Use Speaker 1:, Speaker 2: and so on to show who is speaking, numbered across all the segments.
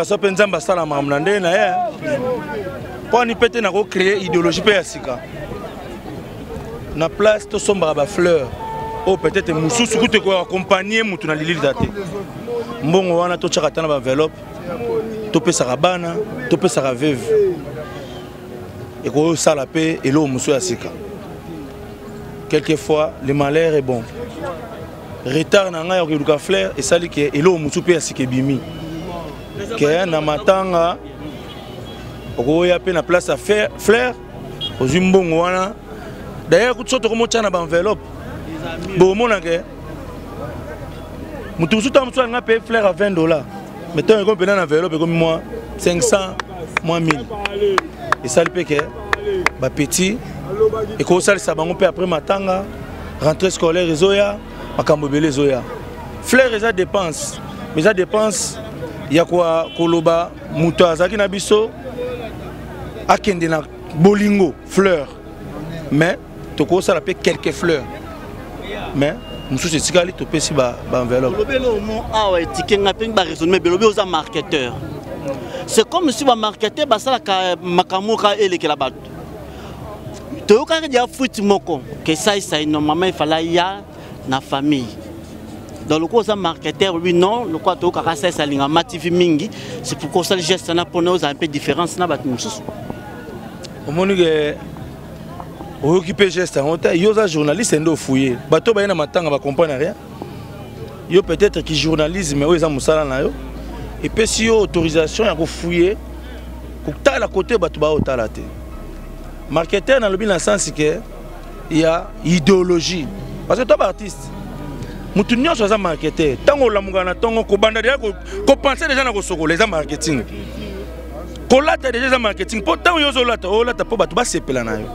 Speaker 1: Ça peut être ça la mamlande na ya. Pour ni péter na ko créer idéologie pe ya sika. Na place to somba ba fleur. Oh peut-être mususu ku te ko accompagner mutu na lili date. Mbongo wana to chaka tana ba enveloppe. To pesa bana, to pesa veuve. Et ko sala pe elo musu ya sika. Quelquefois le malheur est bon. Retard na nga yo ka fleur et sali ke elo musu pe ya sika bimi. Que na matanga okoya pe na place à faire fleur ozimbongo wana d'ailleurs ku tsoto komo tshana ba enveloppe bo mona ke mutu suta mutsu nga pe fleur à $20 mettons ko pe na enveloppe comme moi 500 moi 1000 et ça le pe ke ba petit et ko sali sa bango pe après matanga rentrée scolaire ezoya makambo belé ezoya fleur eza dépense mais ça dépense ya kwa koloba muto azaki na biso akende na bolingo fleur mais toko sala pe quelques fleurs mais musu se tikali to pesi ba enveloppe lobelo mo awa etikenga pe ba raisonnement belobe oza marketeur c'est comme si ba marketeur ba sala ka makamuka elekela bato to ka dia foot moko que ça normalement il fallait ya na famille. Dans le cas marketeur, oui, non, le cas de Kakasa et Salinga, Mativi Mingi, c'est pourquoi ça le geste n'a pas un peu de différence. Au moment où on occupe geste, il y a un journaliste qui est fouillé. Bateau Bayana Matanga va comprendre rien. Il y a peut-être qui journalisme, mais ils ont moussala et puis si il y a autorisation, il y a fouiller. Pour que à côté, bateau ba otalate. Marketeur dans le sens que il y a idéologie. Parce que toi, artiste. Mutu nyonso za marketeur tango lamungana tango ko banda déjà ko penser déjà na ko soko les marketing ko lata déjà za marketing po tango yozo lata o lata po batu ba sepela na yo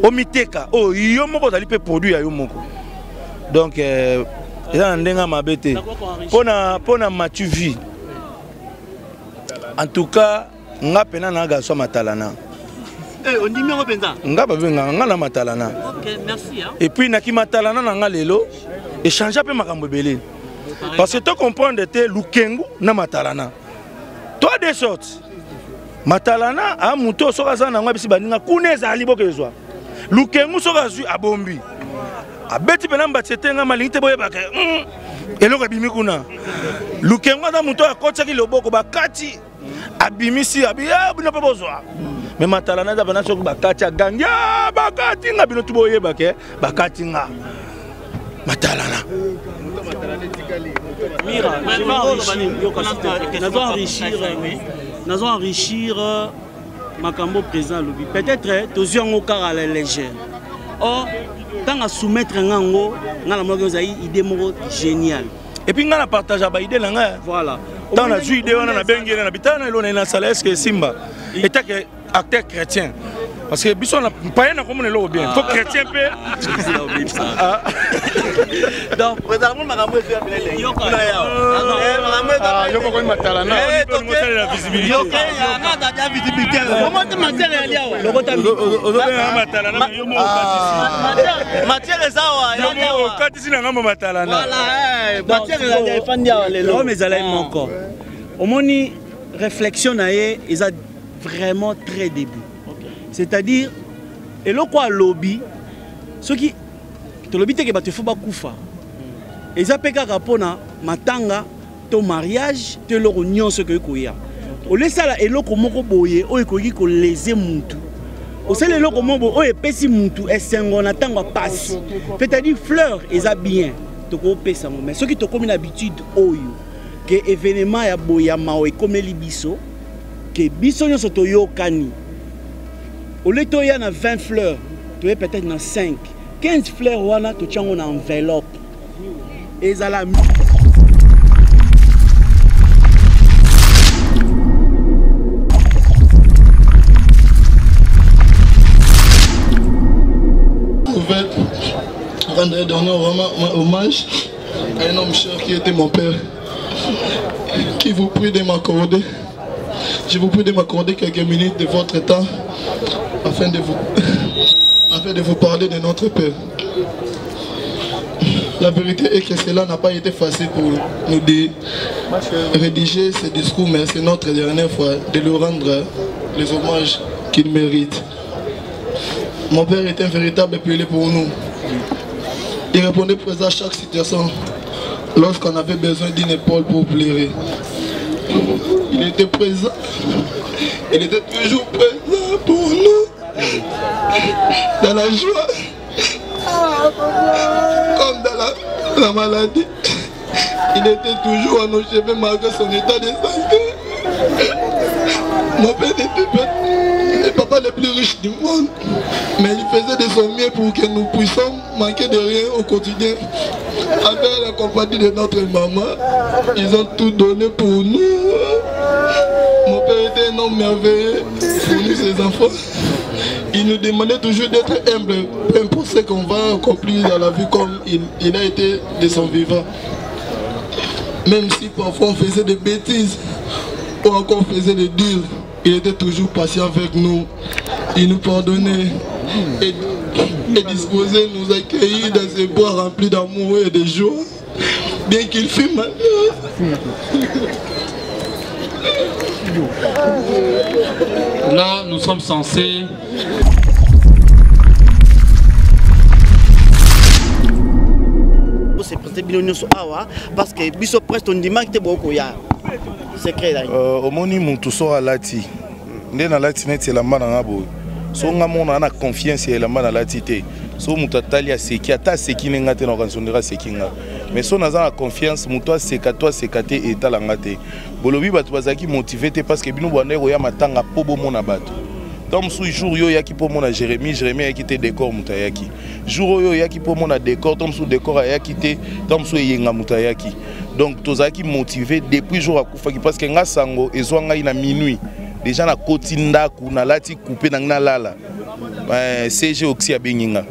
Speaker 1: o miteka o yo moko zali pe produit ya yo moko donc eza ndenga mabete pona matuvi en tout cas nga pena na ga so matalana on dit mieux penza nga ba venga nga na matalana. OK, merci hein. Et puis na ki matalana na nga lelo échanger peu makambo belé parce que tu comprends de te lukengu na matalana toi des sortes matalana a muto soka za na ngwa bisi baninga kuneza ali bokezwa lukengu soka zu abombi abeti pena mbatete nga malingite boye baka eloko bimi kuna lukengu za muto akotsa ki loboko bakati abimisi abia bino pe bozwa mais matalana za bana soka bakati aganga bakati nga bino tuboye bake bakati nga Matalana. Mira, nous allons enrichir Makambo présent lobby. Peut-être tous en cas à la légère. Or, quand on soumettre un ango, on a une idée géniale. Et puis on a partagé la idée là. Voilà. Dans la idée on a bengi na bitana on a na salaire que Simba. Et tant que acteur chrétien. Parce que bisous na païen comme on est là bien. Faut chrétien peu. Donc, présentement makambo est bien. Yoko ko matalana. La visibilité. Yoko ya na da visibilité. Comment tu matériel ya wa? Lokota matalana yo mo katisi. Matière zawa ya yo katisi na ngamba matalana. Voilà, matière ya fandi ya lelo mais ala moko. Omoni réflexion na ye, ils a vraiment très début. C'est-à-dire, et le quoi lobby, ceux qui te lobby te que faut pas koufa. Et ça peka rapona matanga ton mariage te leur union ce que koya. O laisse ça là et le comment boye o ekoki ko léser mutu. O sait le comment bo o epesi mutu et sengona tanga passe. C'est-à-dire fleur et ça bien to ko pesa mais ceux qui te comme une habitude oyo que événement ya boya mao et comme libiso que biso nyo soto yo kani. Au lieu de 20 fleurs, tu es peut-être dans 5. 15 fleurs, tu tiens en enveloppe. Et ça la
Speaker 2: Je rendrai donner hommage à un homme cher qui était mon père, qui vous prie de m'accorder. Je vous prie de m'accorder quelques minutes de votre temps afin de vous parler de notre Père. La vérité est que cela n'a pas été facile pour nous de rédiger ce discours, mais c'est notre dernière fois de lui rendre les hommages qu'il mérite. Mon père était un véritable pilier pour nous. Il répondait présent à chaque situation lorsqu'on avait besoin d'une épaule pour pleurer. Il était présent. Il était toujours présent pour nous. Dans la joie. Comme dans la maladie. Il était toujours à nos cheveux malgré son état de santé. Mon père était le papa le plus riche du monde. Mais il faisait de son mieux pour que nous puissions manquer de rien au quotidien. Avec la compagnie de notre maman, ils ont tout donné pour nous. Mon père était un homme merveilleux pour nous, ses enfants. Il nous demandait toujours d'être humble, peu importe ce qu'on va accomplir dans la vie comme il a été de son vivant. Même si parfois on faisait des bêtises ou encore on faisait des deals, il était toujours patient avec nous. Il nous pardonnait et disposé de nous accueillir dans ces bois remplis d'amour et de joie, bien qu'il fût malheureux.
Speaker 3: Là, nous sommes censés...
Speaker 4: C'est parce que biso presque on demande que beaucoup ya secret là.
Speaker 1: Au moni mutu so alati. Ndena lati net la mana ngabo. So ngamona na confiance ya la mana lati te. So mutu atali ya seki ata seki nenga te na kansondera seki nga. Mais so naza na confiance mutu aseka toi sekate etala ngate. Bolobi batu bazaki motivé te parce que bino bwana ko ya matanga pobo mona bato. Comme sous jour yo yaki pour mon Jérémie yaki te décor mutayaki. Jour yo yaki pour mon décor, tom sous décor yaki te, tom sous yenga mutayaki. Donc tozaki motivé depuis jour à Koufaki parce que nga sango ezwanga ina minuit. Déjà na kotinda ku na lati coupé na lala. CG oxy abenginga.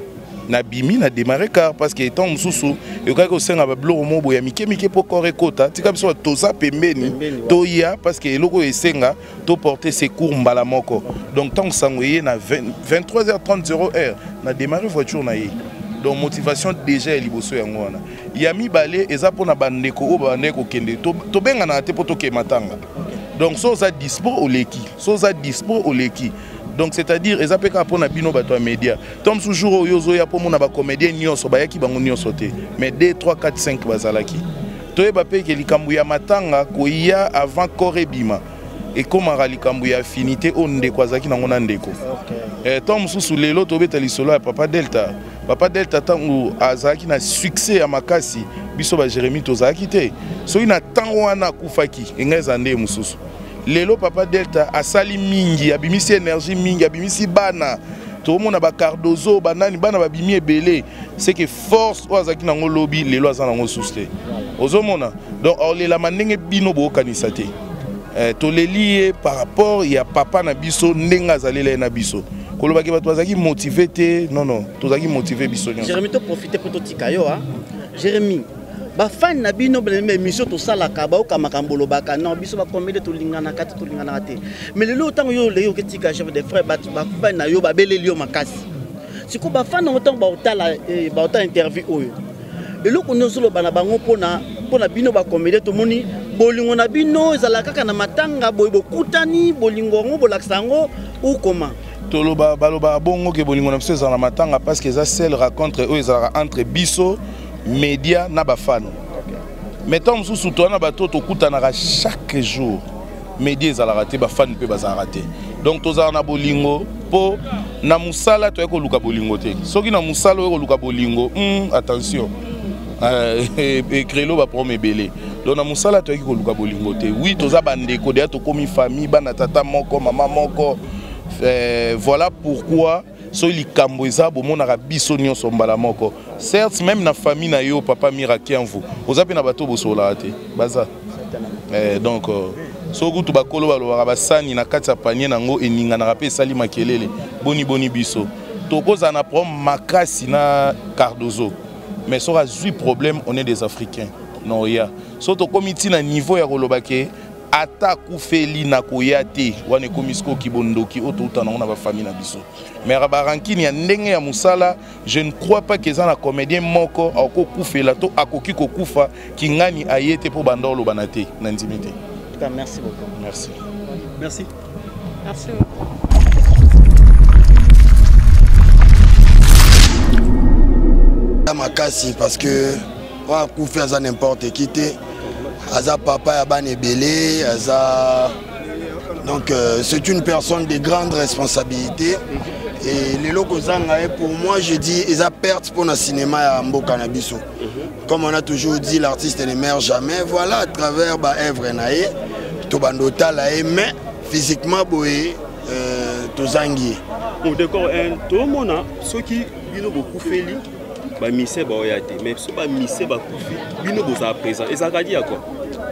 Speaker 1: Na bimi na démarrer car parce que tant mususu yoka ko senga ba bloko mo boya mike pour korekota tika biso toza pembeni toya parce que eloko esenga to porter secours mbala moko donc tant sangoye na 23h30 0h na démarrer voiture na yi donc motivation déjà liboso yango wana yami balé eza pona bandeko o bandeko kende to benga na te poto ke matanga donc so za dispo au leki. Donc c'est-à-dire les apeka pour na bino bato média. Tom toujours yozo ya pour mon ba comédien nyonso ba yaki bango nyonso te. Mais 2 3 4 5 bazalaki. To eba pe ke likambu ya matanga ko ya avant korebima. Et comme ara likambu ya affinité on ndeko azaki na ngona ndeko. Tom susu lelo to beta lisolo ya Papa Delta. Papa Delta tangu azaki na succès ya makasi biso ba Jérémie tozaki te. So ina tango wana kufaki engeza nde mususu. Lelo Papa Delta asali mingi abimisi énergie mingi abimisi bana to mona ba Cardozo banani bana babimi ebele c'est que force oazaki nango lobby lelo azana ngo souste ozomona donc orlela mandenge bino bo kanisa te to lelié par rapport ya papa na biso ndenga zalela na biso koloba ke bato bazaki motivé te non tozaki motivé biso nyonso.
Speaker 4: Jérémie to profiter pour to tika yo hein Jérémie ba fan na bino bele mission to sala ka ba o kamakambolo baka non biso ba combien de to lingana kati to lingana te mais le temps yo le yo ketika chef de frère ba fan na yo ba bele lio makasi siko ba fan na temps ba otala ba ota interview oyo le loko nozolo bana bango pona bino ba combien to moni bolingo na bino ezala kaka na matanga boy bokutani bolingo ngo bolaksango ou comment
Speaker 1: toloba baloba bongo ke bolingo na biso ezala matanga parce que ça seul rencontre eux ezala entre biso média na ba fan. Mettons sous toi na bato to kutanaka chaque jour. Média ezala raté ba fan pe baza raté. Donc toza na bolingo po na musala to eko luka bolingo te. Soki na musala eko luka bolingo, attention. Ekrelo ba prome belé. Donc na musala to eko luka bolingo te. Oui, toza bandeko de to komi famille bana tata moko maman moko. Voilà pourquoi so likambo eza bomona biso nyonso mbala moko. Certes même na famille na yo papa miracle en vous. Ozape na bato bosola te. Baza. Donc so kutu bakolo baloba basani na kati ya panier nango eninga na rapé sali makelele. Boni biso. Tokoza na problème makasi na Cardozo. Mais sera zui problème on est des Africains. Non ya. So to komiti na niveau ya kolobake
Speaker 5: ata kufeli na koyate wane komisko kibondoki otouta na ba famille na biso mais rabarankini ya ndenge ya musala je ne crois pas que ça na comédien moko ako kufela to akoki ko kufa kingani ayete po bandolo banate na intimité.
Speaker 4: En tout cas, merci beaucoup.
Speaker 5: Merci.
Speaker 4: Merci. Merci.
Speaker 2: Makasi parce que on koufa ça n'importe qui te aza papa ya ban ebele aza donc c'est une personne de grande responsabilité et les locaux pour moi je dis ils a perte pour le cinéma à mboka na biso. Comme on a toujours dit l'artiste ne meurt jamais, voilà à travers ba œuvre nae to bandota la mais physiquement boé tozangi
Speaker 4: d'accord tout le monde ceux qui bino beaucoup feli ba mise ba oyate mais so ba mise ba kufi bino boza présent et ça ka dire quoi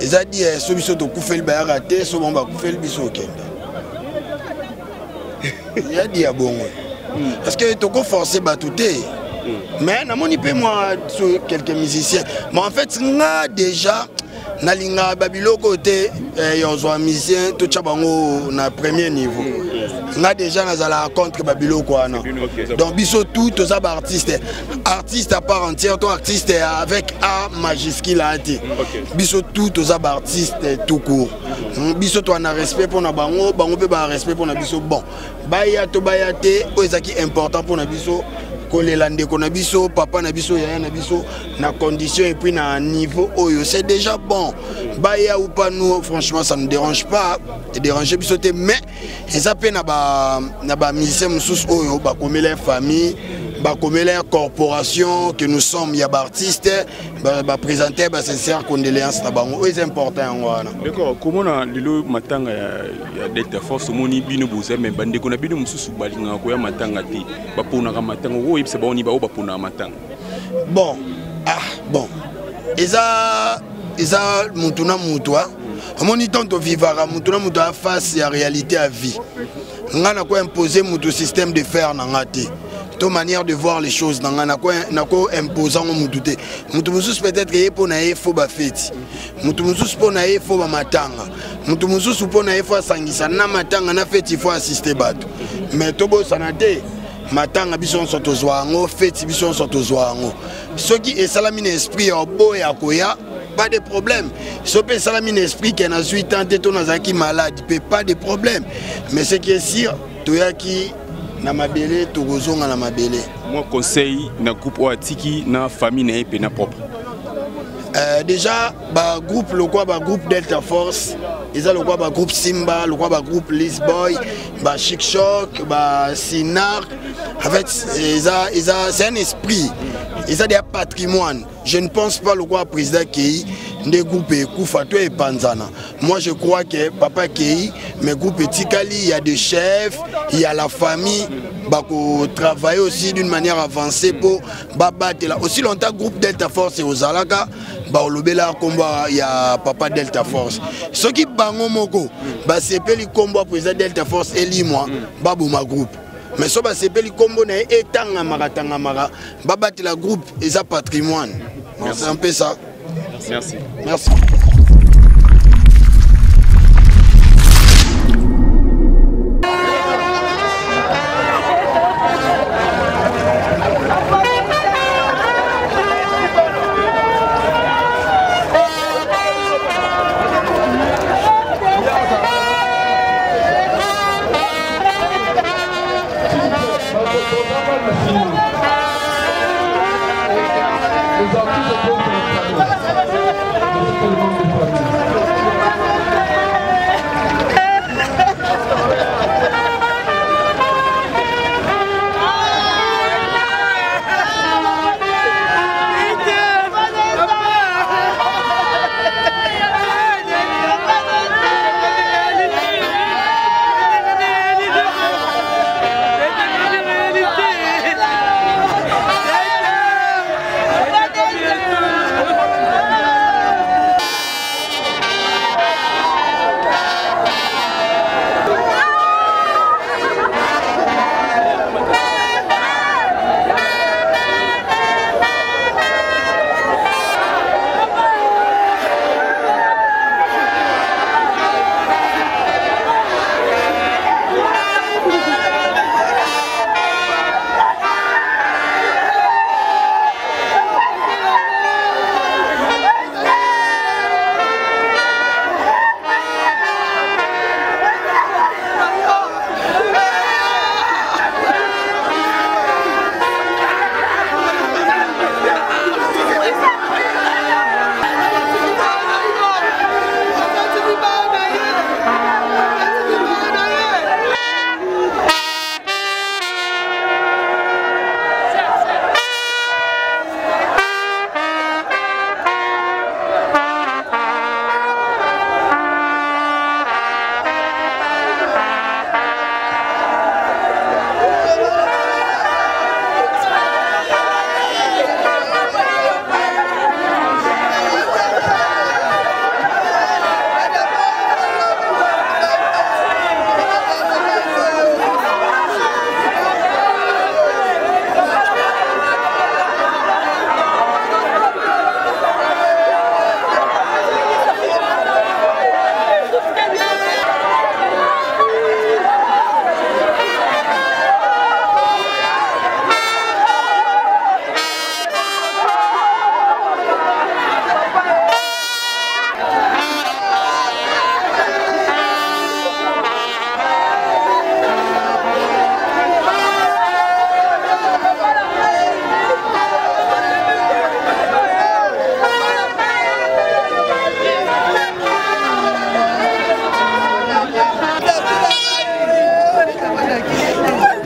Speaker 2: ils a dit so biso to kufeli ba raté so bon ba kufeli biso okenda il a dit à bon parce que to ko forcer ba touté mais na moni pe moi sur quelques musiciens mais en fait nga déjà na linga babilo côté yozwa musicien to chabango na premier niveau nga déjà nazala contre babilo quoi non donc biso tout aux artistes artistes à part entière toi artiste avec A majuscule a été biso tout aux artistes tout court biso to na respect pour na bango bango pe ba respect pour na biso bon baya to baya te o ezaki important pour na biso kolela ndeko na biso papa na biso yaya na biso na condition et puis na niveau oyo c'est déjà bon baya ou pas nous franchement ça ne dérange pas et déranger biso te mais ça peut na ba musicien mususu oyo ba komela famille ba komela corporation que nous sommes ya ba artiste ba présenter ba sincère condoléances na bango c'est important ngwana
Speaker 6: d'accord comment na lilo matanga ya Delta Force moni bino boza mais bandeko na bino mususu balinga ko ya matanga te ba pona ka matanga o yebse ba oni ba o ba pona matanga
Speaker 2: bon bon eza mutuna mutwa amoni tanto vivara mutuna mutwa face ya réalité à vie ngana ko imposer mutu système de faire na ngati to manière de voir les choses dans ngana ko imposant mututé mutu mususu peut-être que pour na faut ba fête mutu mususu pour na faut ba matanga mutu mususu pour na faut sangisa na matanga na fête il faut assister bato mais to bo sanate matanga biso soto zwango fête biso soto zwango ce qui est salamine esprit boya koya pas de problème so pe salamine esprit que na 8 ans to nazaki malade pas de problème mais ce qui est sûr toyaki na mabele tokozonga na mabele
Speaker 6: moi conseil na groupe Oatiki na famille na pe na propre
Speaker 2: déjà ba groupe le quoi ba groupe Delta Force ils ont le quoi ba groupe Simba le quoi ba groupe Lisboy ba Chic Choc ba Sinar en fait c'est un esprit ils ont des patrimoine je ne pense pas le quoi président Kei des groupes Koufato et Panzana moi je crois que papa Kei mes groupes Tikali il y a des chefs il y a la famille bah travailler aussi d'une manière avancée pour battre là aussi longtemps groupe Delta Force et aux Alaka bah lobela combat il y a papa Delta Force ceux qui bango moko bah c'est peli combat président Delta Force et li moi bah ma groupe mais ça bah c'est peli combo na etanga mara bah battre la groupe et ça patrimoine c'est un peu ça merci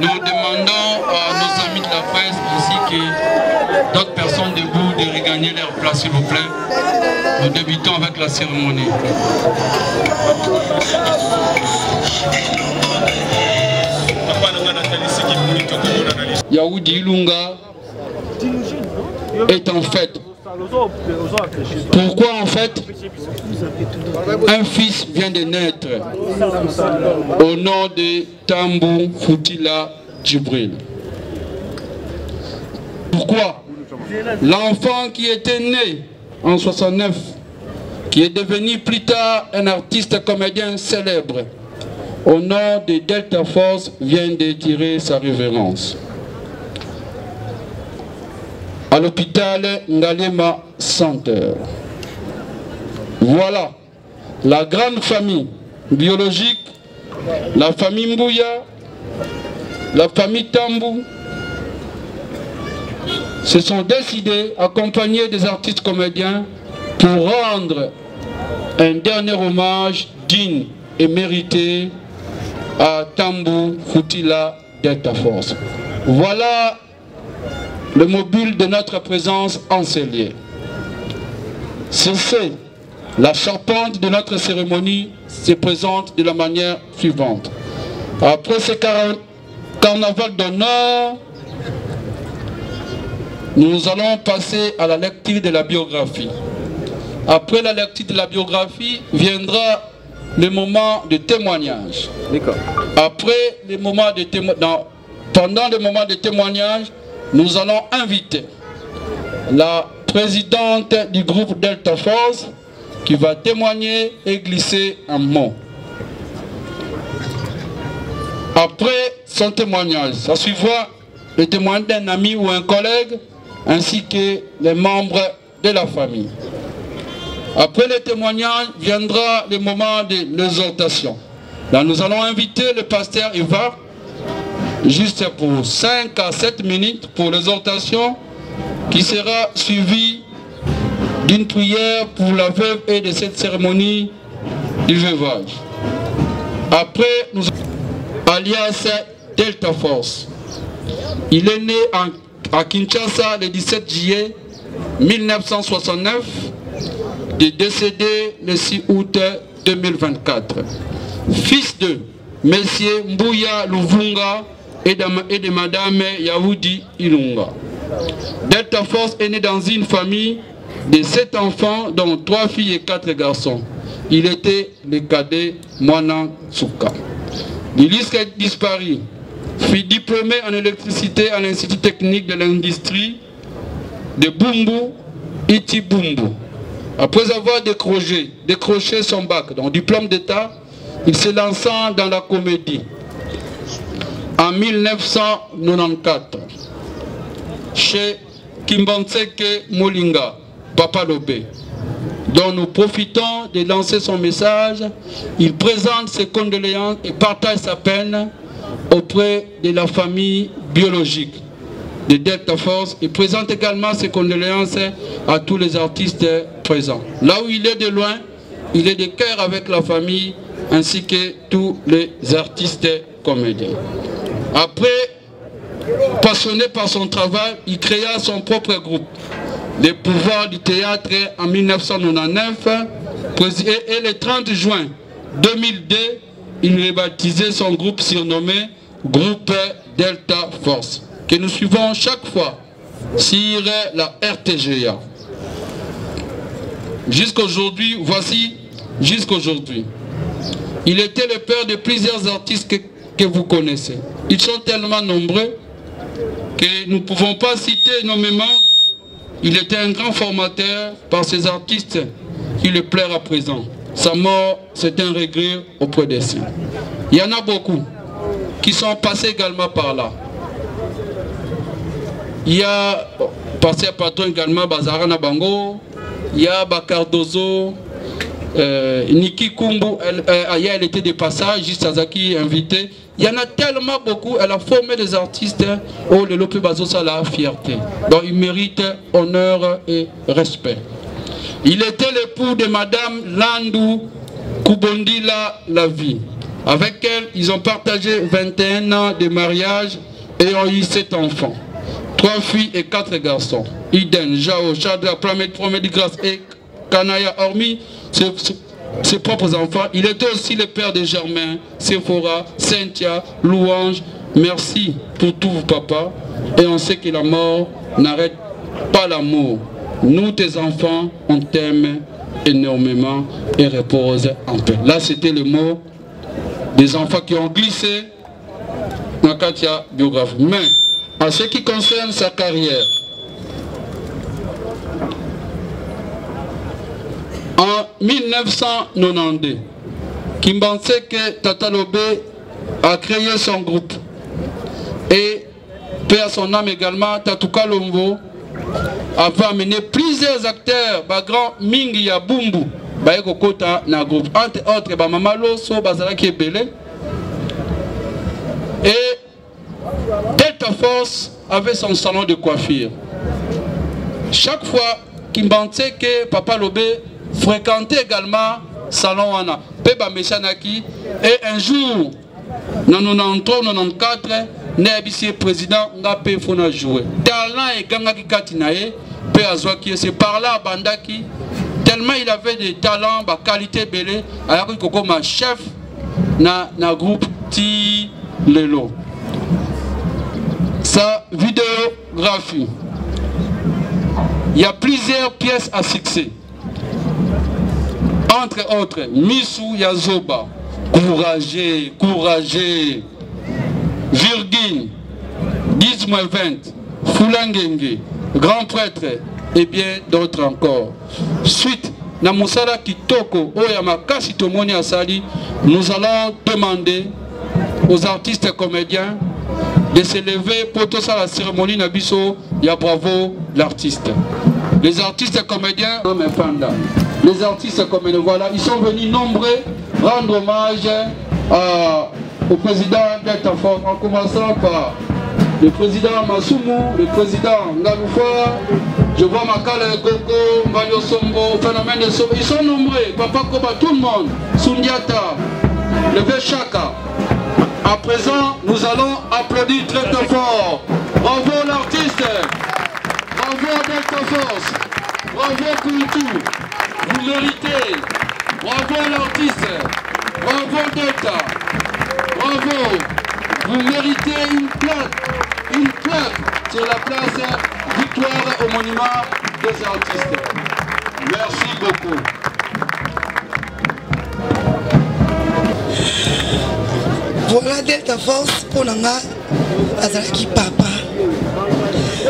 Speaker 3: Nous demandons à nos amis de la presse ainsi que d'autres personnes debout de regagner leur place, s'il vous plaît. Nous débutons avec la cérémonie. Yaoudi Ilunga est en fête. Pourquoi en fait? Un fils vient de naître au nom de Tambou Foutila Djibril. Pourquoi? L'enfant qui était né en 69, qui est devenu plus tard un artiste comédien célèbre, au nom de Delta Force, vient de tirer sa révérence. À l'hôpital Ngalema Center. Voilà la grande famille biologique, la famille Mbouya, la famille Tambou, se sont décidés, accompagnés des artistes comédiens, pour rendre un dernier hommage digne et mérité à Tambou Foutila Delta Force. Voilà le mobile de notre présence encelée. Ceci, la charpente de notre cérémonie se présente de la manière suivante. Après ce carnaval d'honneur, nous allons passer à la lecture de la biographie. Après la lecture de la biographie viendra le moment de témoignage. Après le moment de pendant le moment de témoignage, nous allons inviter la présidente du groupe Delta Force qui va témoigner et glisser un mot. Après son témoignage, ça suivra le témoignage d'un ami ou un collègue ainsi que les membres de la famille. Après le témoignage viendra le moment de l'exhortation. Là, nous allons inviter le pasteur Eva juste pour 5 à 7 minutes pour l'exhortation qui sera suivie d'une prière pour la veuve et de cette cérémonie du veuvage. Après, nous alias Delta Force. Il est né à Kinshasa le 17 juillet 1969, et décédé le 6 août 2024. Fils de Monsieur Mbouya Luvunga et de Madame Yaoudi Ilunga. Delta Force est né dans une famille de 7 enfants, dont 3 filles et 4 garçons. Il était le cadet Mwana Souka. L'illustre disparu fut diplômé en électricité à l'Institut technique de l'industrie de Bumbu, Iti Bumbu. Après avoir décroché son bac, donc diplôme d'État, il se lança dans la comédie. En 1994, chez Kimbanseke Molinga, Papa Lobé, dont nous profitons de lancer son message. Il présente ses condoléances et partage sa peine auprès de la famille biologique de Delta Force. Il présente également ses condoléances à tous les artistes présents. Là où il est de loin, il est de cœur avec la famille ainsi que tous les artistes comédiens. Après, passionné par son travail, il créa son propre groupe, Les Pouvoirs du Théâtre, en 1999, et le 30 juin 2002, il rebaptisait son groupe surnommé Groupe Delta Force, que nous suivons chaque fois sur la RTGA. Jusqu'aujourd'hui, jusqu'aujourd'hui, il était le père de plusieurs artistes que vous connaissez. Ils sont tellement nombreux que nous ne pouvons pas citer nommément. Il était un grand formateur par ces artistes qui le plairent à présent. Sa mort, c'est un regret auprès des siens. Il y en a beaucoup qui sont passés également par là. Il y a passé à patron également Bazarana Bango, il y a Bakardozo, Niki Kumbu, elle était de passage, juste Azaki invité. Il y en a tellement beaucoup, elle a formé des artistes, oh le Lope Bazosa la fierté. Donc il mérite honneur et respect. Il était l'époux de Madame Landou Kubondila Lavi, Avec elle, ils ont partagé 21 ans de mariage et ont eu 7 enfants. 3 filles et 4 garçons. Iden, Jao, Chadra, Promedi Grâce et Kanaya, hormis ses propres enfants, il était aussi le père de Germain, Sephora, Cynthia, Louange. Merci pour tout, papa. Et on sait que la mort n'arrête pas l'amour. Nous, tes enfants, on t'aime énormément et repose en paix. Là, c'était le mot des enfants qui ont glissé dans Katia biographie. Mais, en ce qui concerne sa carrière, en 1992, Kimbanseke Tata Lobé a créé son groupe. Et, paix à son âme également, Tatouka Lombo avait amené plusieurs acteurs, grand Mingi Yabumbu, Kota na groupe. Entre autres, Mama Loso, Bazaraki Belé. Et Delta Force avait son salon de coiffure. Chaque fois Kimbanseke Papa Lobé fréquentait également salon Wana, Peba Meshanaki, et un jour, dans 93-94, Nebisi président n'a pas fait jouer. Talent et Gangaki Katinae, c'est par là Bandaki, tellement il avait des talents, des qualités belées, alors qu'il comme chef na groupe Ti Lelo. Sa vidéographie, il y a plusieurs pièces à succès. Entre autres, Missou Yazoba, Courageux, Courageux, Virgin, 10-20, Foulangenge, Grand Prêtre et bien d'autres encore. Suite, Namusala Kitoko, Oyamaka Sitomoni Asali, nous allons demander aux artistes et comédiens de se lever pour tout ça la cérémonie Nabiso, ya bravo l'artiste. Les artistes et comédiens, les artistes et comédiens, voilà, ils sont venus nombreux rendre hommage au président Delta Force, en commençant par le président Massoumou, le président Ngaloufa, je vois Makale Gogo, Mbayo Sombo, Phénomène de Sombo, ils sont nombreux, Papa Koba, tout le monde, Sundiata, le Vechaka. À présent, nous allons applaudir très très fort. Bravo l'artiste, bravo Delta Force, bravo Kouitou, vous méritez, bravo l'artiste, bravo Delta, bravo, vous méritez une plaque sur la place Victoire au monument des artistes. Merci beaucoup.
Speaker 7: Voilà Delta Force pour Nanga Azalaki papa.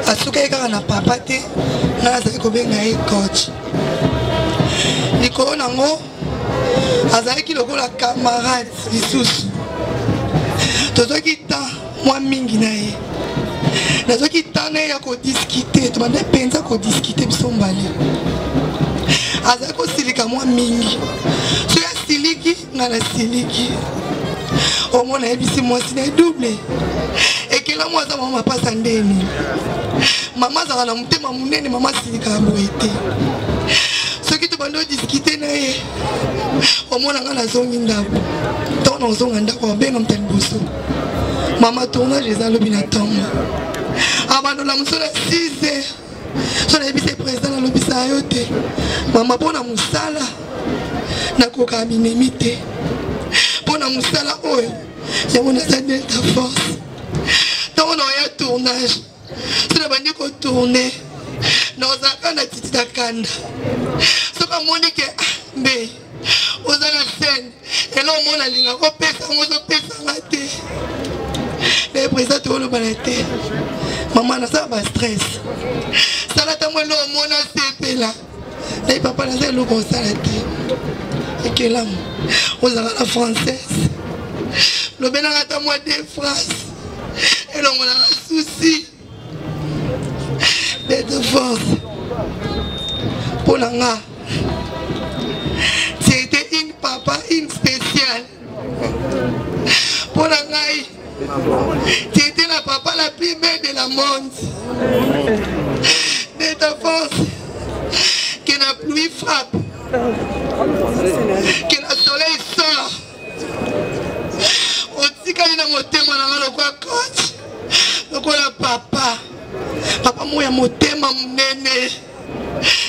Speaker 7: Asuka eka na papa te na azalaki kobenga ye coach. Likolo nango azalaki lokola camarade lisusu. Tozoki ta mwa mingi na ye. Nazoki ta na ye ya kodiscuter, tobanda penza kodiscuter biso mbali. Azalaki kosilika mwa mingi. So ya siliki nga na siliki. Au a ebisi mwasi na double ekela mwaza mama pasa ndeni mama zaka na mutema munene mama silika boye te soki tobanda odiscuter na ye omona nga nazongi ndako ntango nazonga ndako babenga mutali boso mama tournage eza lobi na ntango abandola moso na 6h so nayebisa président nalobisa yo te mama mpo na mosala nakoka minemi te mpo na mosala oyo yango naza Delta Force ntango naoya tournage so na bandi kotourne naozalaka na titi na kanda soki amoni ke mbe oza na scène elo omona alinga kopesa yango ozopesanga te naye président tooloba na te mama nasala bastress sala ntango elo omona sepela naye papa naza eloko osala te ekelamu ozalaka na française lobelanga ata mwa de France elongo na souci Delta Force pour nga c'était une papa une spéciale pour ngai c'était la papa la plus belle de la monde. Delta Force que la pluie frappe, que le soleil sort, tikali na motema na nga lokola coach lokola papa papa moya motema munene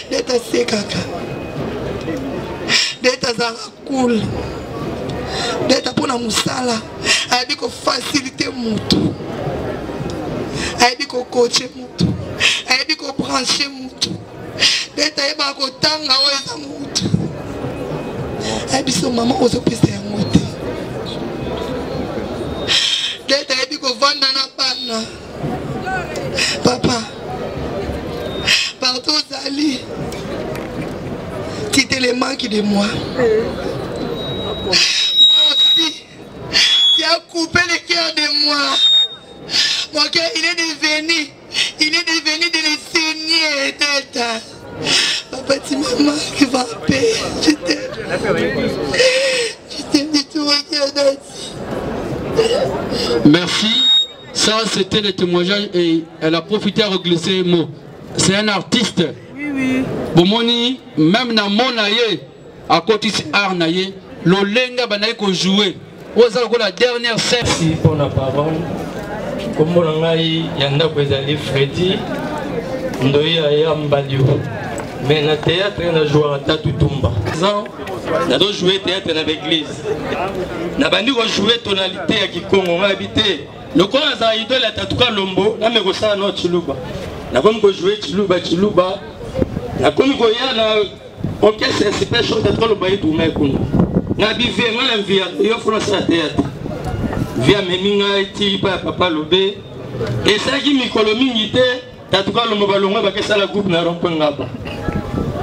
Speaker 7: ndeta sekaka ndeta zaka cool ndeta mpona mosala ayebi kofacilite mutu ayebi kokoche mutu ayebi kobranche mutu ndeta ayebaka kotanga oyo eza mutu ayebi so mama ozopesa yango te ndeta ayebi kovanda na bana papa partout ozali tu te le manques de moi aussi tu as coupé le cœur de moi mon cœur il est devenu de le saigner tata papa tu me manques va paix je t'aime du tout mon cœur d'Asie.
Speaker 3: Merci. Ça, c'était le témoignage et elle a profité à reglisser le mot. C'est un artiste. Oui. Bomoni, même dans mon aïe, à côté de Arnaye, l'olenga banaye ko jouer. Oza la dernière scène.
Speaker 8: Merci pour la parole. Comme on a dit, Yanda Kwezali Freddy, Ndoya Yambalio. Mais dans le théâtre, on a joué à Tatutumba. On a joué théâtre dans l'église. On a joué tonalité à Kikongo, on a habité. Le corps a idole à Tatuka Lombo, on a mis ça dans Chiluba. On a joué Chiluba. On a joué orchestre special Tatuka Lomba et tout le monde. On a vu un envie, il faut faire théâtre. Via Meminga et Papa Lobé. Et ça qui m'a colonie, Tatuka Lomba Balonga, parce que ça la groupe n'a pas ngaba.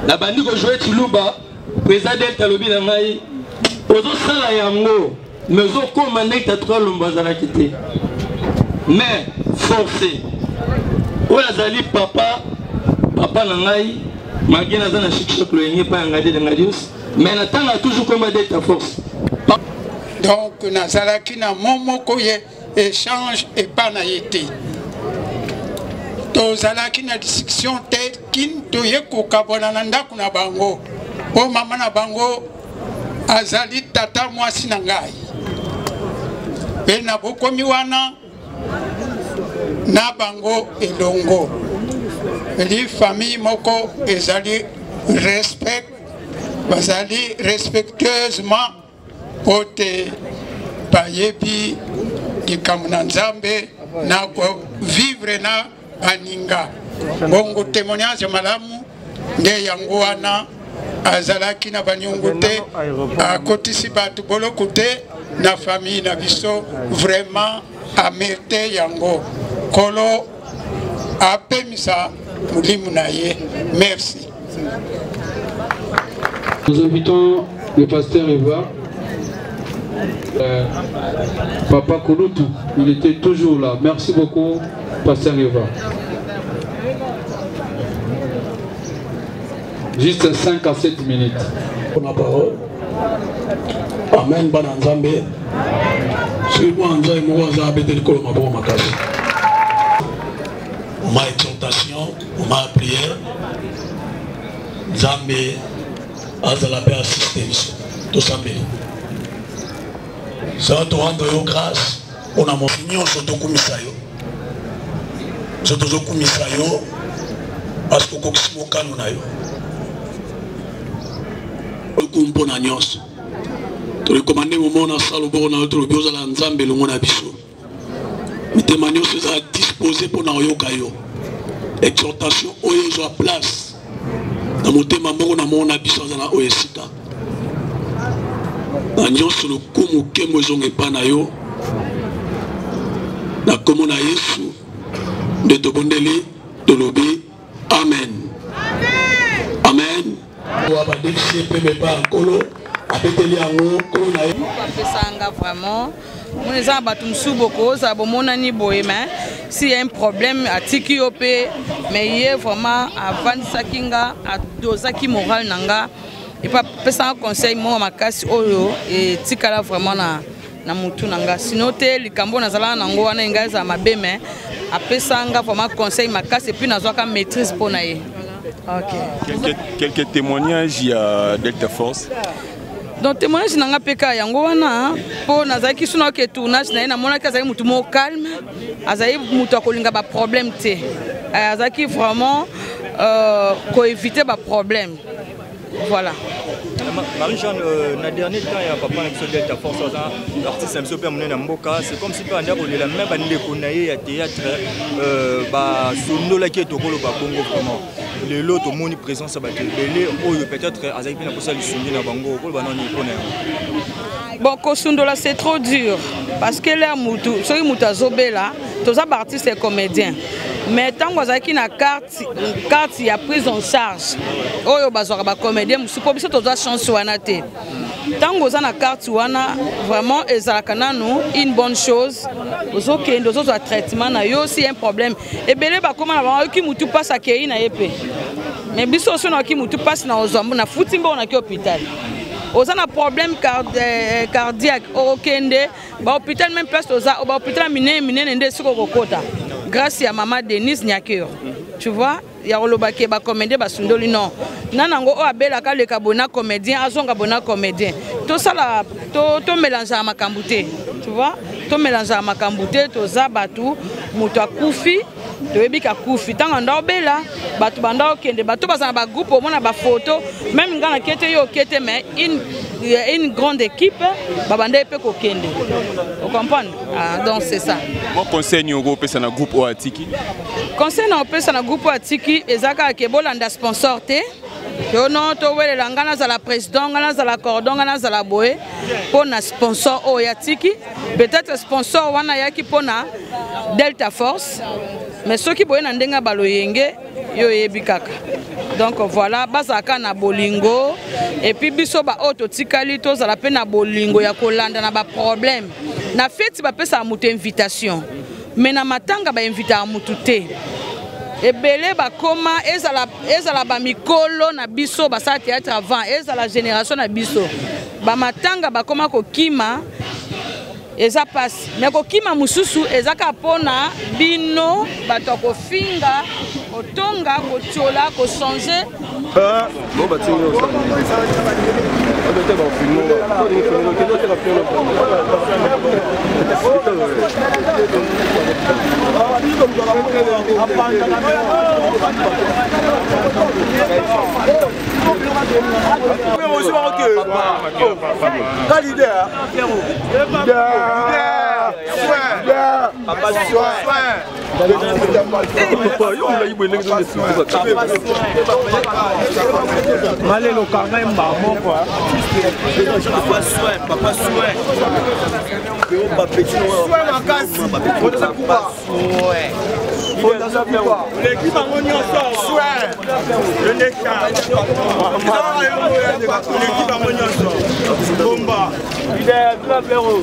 Speaker 8: La bande qui jouait Chiluba, président Delta Lobby dans Maï, aux autres salles yango, mais aux autres commandés Tatuka Lomba Zala quitté. Mais forcé. Où Azali papa Nangaï, Magina Zana Chichok le n'y pas engagé dans la Dios, mais Nathan a toujours commandé ta force.
Speaker 9: Donc, Nazalaki na momo koye échange et pas naïté. Tozalaki na discussion tête kin toye kokabona nanda kuna bango. O mama na bango azali tata mwasi na ngai. Pe na bokomi wana na bango elongo. Li famille moko ezali respect bazali respectueusement pote bayebi likamuna nzambe na ko vivre na baninga bongo témoignage malamu nde yango wana azalaki na banyungu te akotisi bato boloko te na famille na biso vraiment amerte yango kolo apemisa mulimu na ye. Merci.
Speaker 3: Nous invitons le pasteur Eva, Papa Kouloutou, il était toujours là. Merci beaucoup, pasteur Eva. Juste 5 à 7 minutes.
Speaker 2: Pour la parole. Amen, Bananzambe. Suis-moi en train de me ma exhortation, ma prière, Zambé, Azalabé assistance, tout ça. Ça va te rendre grâce. On a mon opinion sur ton commissaire. Sur ton commissaire, parce que c'est mon canon. On a nyos. Tu recommandes au monde à Salobo, on a autre chose à l'Anzambe, le monde à Bissou. Mais tes manios sont disposés pour nous yokayo. Exhortation, oyezo à place. Dans mon thème, on a mon Bissou dans la Oesita. Dans nyos le kumu kemo zonge panayo. Na komo na Yesu. De te bondeli, de l'obé. Amen. Amen.
Speaker 10: Vraiment, on est s'il y a un problème à Tikiope, mais il y a vraiment avant Sakinga, à Dosaki moral nanga, et pas un conseil moi ma casse oyo et Tikala vraiment na mutu nanga. Sinon te likambo nazala nango wana ingaza mabeme, après sanga vraiment conseil ma casse et puis nazoka maîtrise pour naie.
Speaker 6: Okay. Quelques témoignages, il y a Delta Force.
Speaker 10: Donc témoignage nanga peka yango wana po nazaki suna ke tournage na ina mona kazaki mutu mo calme azaki mutu akolinga ba problème te azaki vraiment ko éviter ba problème voilà.
Speaker 11: Marie-Jeanne, dans le dernier temps, il y a papa qui Delta Force, l'artiste M. Super Mouné Namboka, c'est comme si par exemple, la même année qu'on a eu à théâtre, Sono qui est au Congo vraiment. Le lot au monde présent, ça va être belé, ou peut-être Azaï Pina pour ça, le Souni na Bango, ou le Banon Nikonais.
Speaker 10: Bon, Kosundola, c'est trop dur parce que là, ceux qui sont zobé là, tous les artistes et comédiens. Mais tant que vous avez une carte, il y a prise en charge. Oh, vous avez un comédien, vous avez une chance. Tant que vous avez une carte, vraiment, une bonne chose. Vous avez un traitement, il y a aussi un problème. Et bien, comment vous passe à Kéi na épée. Mais bien sûr, qui vous passe na Ozambo, na Foutimbo, na hôpital. Vous avez un problème cardiaque au Kende, l'hôpital même place aux hôpital miné sur Rokota. Grâce à maman Denise Nyakeur. Tu vois, il y a un comédien basundoli non. Nanango abela ka le kabona comédien, azonga bona comédien. Tout ça là, tout mélange à makambouté. Tu vois, tout mélange à makambouté, tout ça batou, muto akufi. Tobika kufi tanga ndobela batu banda okende batu bazana ba groupe au mona ba photo même ngana kete yo kete mais une grande équipe babanda epe ko kende. Vous comprenez? Donc c'est ça.
Speaker 6: Mon conseil au groupe c'est un groupe Oatiki.
Speaker 10: Conseil na opesa na groupe Oatiki ezaka ke bolanda sponsor te. Yo non to wele ngana za la président ngana za la cordon ngana za la boé pour na sponsor Oatiki peut-être sponsor wana yaki pona Delta Force. Mais ceux qui boyent n'endenga baloyenge yo ebikaka. Donc voilà, bazaka na bolingo et puis biso ba auto tikali to za la peine na bolingo ya kolanda na ba problème. Na fête ba pesa mutu invitation. Mais na matanga ba invita mutu te. Ebele ba koma ezala ba mikolo na biso ba sa théâtre avant ezala génération na biso. Ba matanga ba koma ko kima eza passe mais ko kima mususu ezaka pona bino bato ko finga otonga ko tchola ko changer
Speaker 11: bon bah tiens Malelo quand même maman quoi. Papa soin. Papa petit soin ma casse. Papa soin. L'équipe a mon soin. Le Neka. L'équipe a mon Bomba. Il est là frérot.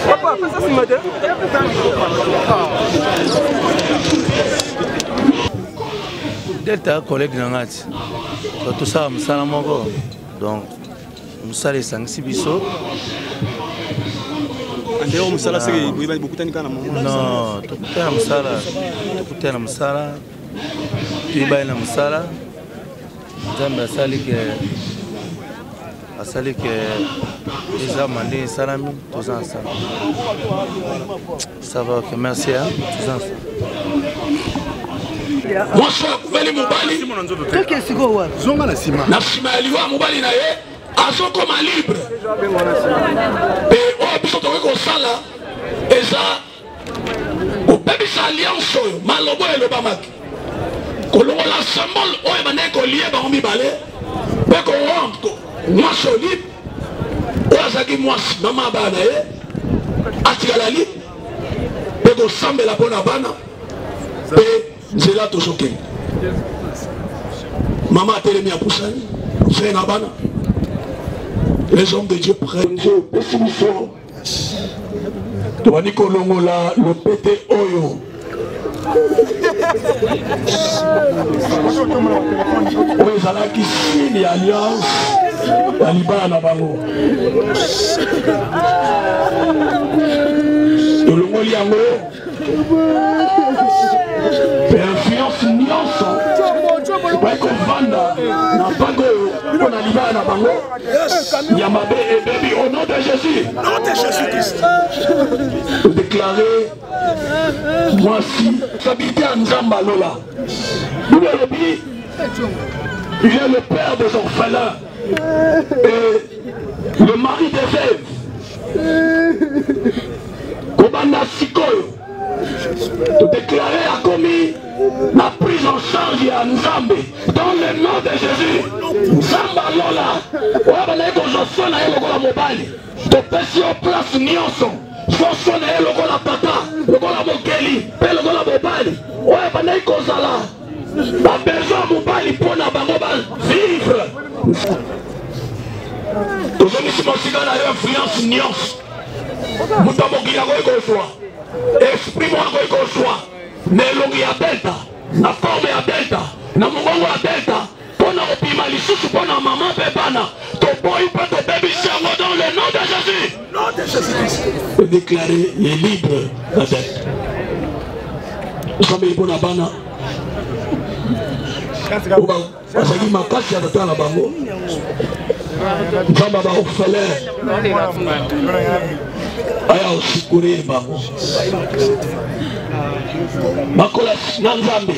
Speaker 11: Papa, fais ça ce matin.
Speaker 1: Delta collègue Nangati. Tout ça, Moussala Mongo. Donc, Moussala Sangsi Bisso.
Speaker 11: D'ailleurs, Moussala, c'est beaucoup de temps.
Speaker 1: Non, tout est à Moussala. Tout est à Moussala. Tu es à Moussala. J'aime asali que les hommes mandé salami tous ensemble. Ça va, ok, merci, hein, tous ensemble.
Speaker 12: mwasi oyo akufeli mobali na nsima ya liwa mobali na ye azokoma libre mpe oyo biso tokoki kosala eza kobebisa alliance oyo maloba oyo elobamaki kolongola symbole oyo bandeki kolie bango mibale mpe korendre mwasi oyo libre oyo azalaki mwasi mama bana na ye atikala libre mpe kosambela mpo na bana mpe nzela tozokende mama atelemi apusani frère na bana les hommes de Dieu prennent Dieu pesi biso tobandi kolongola lopete oyo oyo ezalaki signe ya alliance ya libala na bango tolongoli yango mpe influence nyonso bai kovanda na bango oyo mpo na libala na bango ya mabe ebebi au nom de Jésus déclarer mwasi sabité ya nzambe alola bible elobi il est le père des orphelins et le mari des veuves kobanda sikoyo todéclare akomi la prise en charge ya nzambe dans le nom de Jésus nzambe alola oyo bandaki kozwa so na ye lokola mobali topesi yo place nyonso so na ye lokola tata lokola mokeli mpe lokola mobali oyo bandaki kozala babesoin ya mobali mpo na bango bavivre tozongisi mosika na yo influence nyonso moto ya mokili akoki kozwa esprit mo akoki kozwa na elongi ya delta na forme ya delta na mongongo ya delta mpo na kopima lisusu mpo na mama mpe bana toboyi mpe tobebisi yango dans le nom de Jésus déclaré ye libre na delta osambeli mpo na bana bazalaki makasi ya tata na bango nzambe baorphelin aya osikure bango bakola na nzambe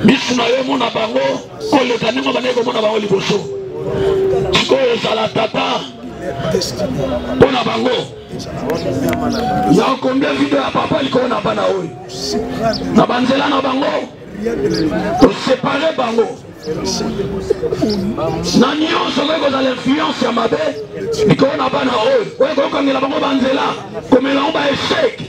Speaker 12: misu na yo mona bango koleka ndenge bandeki komona bango liboso sikoyo ezala tata mpo na bango ya kombia video ya papa likolo na bana oyo na banzela na bango tosepare bango na nyonso okoki kozala influence ya mabe likolo na bana oyo oyo kokangela bango banzela komela bango baeshek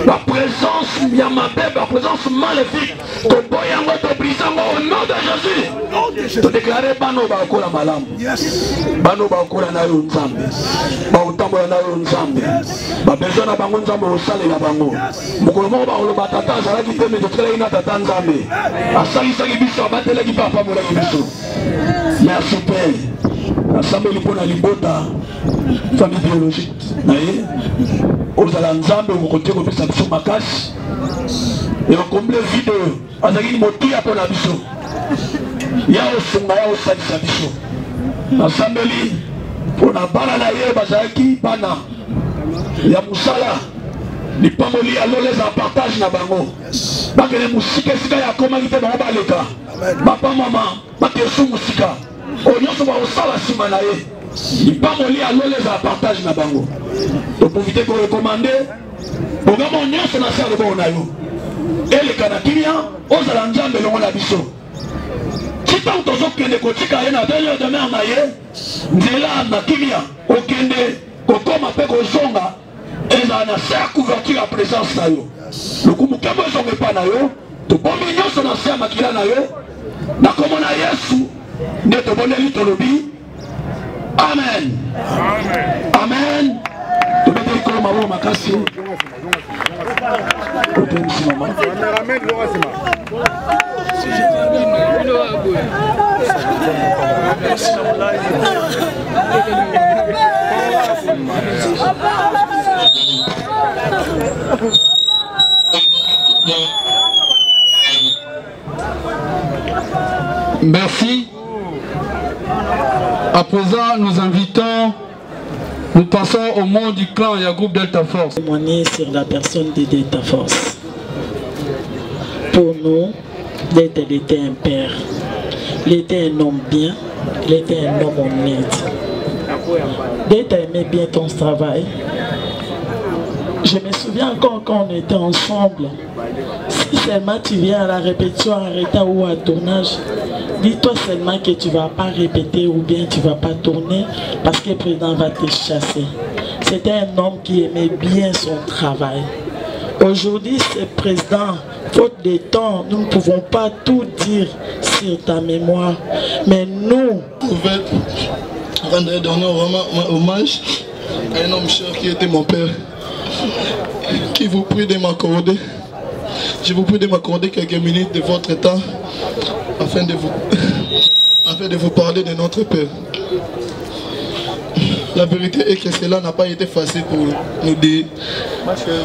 Speaker 12: baprésence ya mabe baprésence maléfique toboyi yango tobrise yango au nom de Jésus todéclare bana oyo bakola malamu bana oyo bakola na yo nzambe baotambola na yo nzambe babesoin na bango nzambe osalela bango mokolo moko bakoloba tata azalaki te me totikalaki na tata nzambe asalisaki biso abatelaki mpe apambolaki biso merci père nasambeli mpo na libota famille biologique na ye ozala nzambe okokote kopesa biso makasi eokomble vide oyo azalaki motuya mpo na biso ya osunga ya osalisa biso nasambeli mpo na bana na ye bazalaki bana ya mosala lipamboli alole eza partage na bango bakende mosika esika ya komaki te bango baleka bapa mama batesu mosika oyo nyonso baosala nsima na ye lipamboli alole eza partage na bango toprofite korekomande programo nyonso na se ya loboko na yo eleka na kimia ozala nzambe elongo na biso titango tozokende kotika ye na dernier demeure na ye nzela na kimia okende kokoma mpe kozonga ezala na se ya couverture ya présence na yo lokumu kembo ezonga epa na yo tobomi nyonso na se ya makila na yo na kombo na Yesu nde tobondeli tolobi amen amen tobeteli kolo maboko makasi otemisi mama
Speaker 3: Merci. À présent, nous invitons, nous passons au mot du clan et au groupe Delta Force.
Speaker 13: Témoigner sur la personne de Delta Force. pour nous, Dette était un père. Il était un homme bien, il était un homme honnête. Dette aimait bien ton travail. Je me souviens encore quand on était ensemble. Si seulement tu viens à la répétition en retard ou à tournage, dis-toi seulement que tu ne vas pas répéter ou bien tu ne vas pas tourner parce que le président va te chasser. C'était un homme qui aimait bien son travail. Aujourd'hui, ce président, faute de temps, nous ne pouvons pas tout dire sur ta mémoire. Mais nous...
Speaker 2: Je voudrais donner vraiment hommage à un homme cher qui était mon père, qui vous prie de m'accorder. Je vous prie de m'accorder quelques minutes de votre temps afin de vous parler de notre père. La vérité est que cela n'a pas été facile pour nous de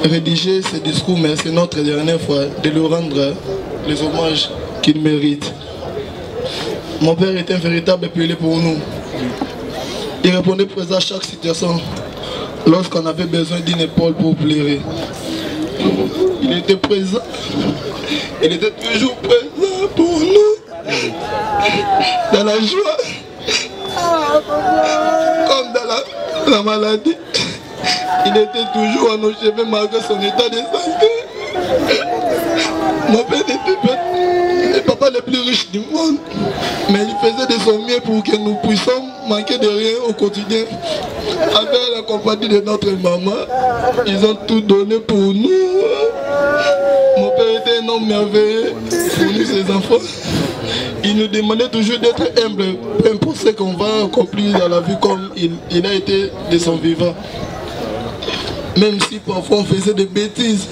Speaker 2: rédiger ce discours, mais c'est notre dernière fois de lui rendre les hommages qu'il mérite. Mon père était un véritable pilier pour nous. Il répondait présent à chaque situation lorsqu'on avait besoin d'une épaule pour pleurer. Il était présent, il était toujours présent pour nous, dans la joie, comme dans la maladie. Il était toujours à nos cheveux malgré son état de santé. Mon père était le papa le plus riche du monde, mais il faisait de son mieux pour que nous puissions manquer de rien au quotidien. Avec la compagnie de notre maman, ils ont tout donné pour nous. Mon père était un homme merveilleux pour nous, ses enfants. Il nous demandait toujours d'être humble, peu importe ce qu'on va accomplir dans la vie comme il a été de son vivant. Même si parfois on faisait des bêtises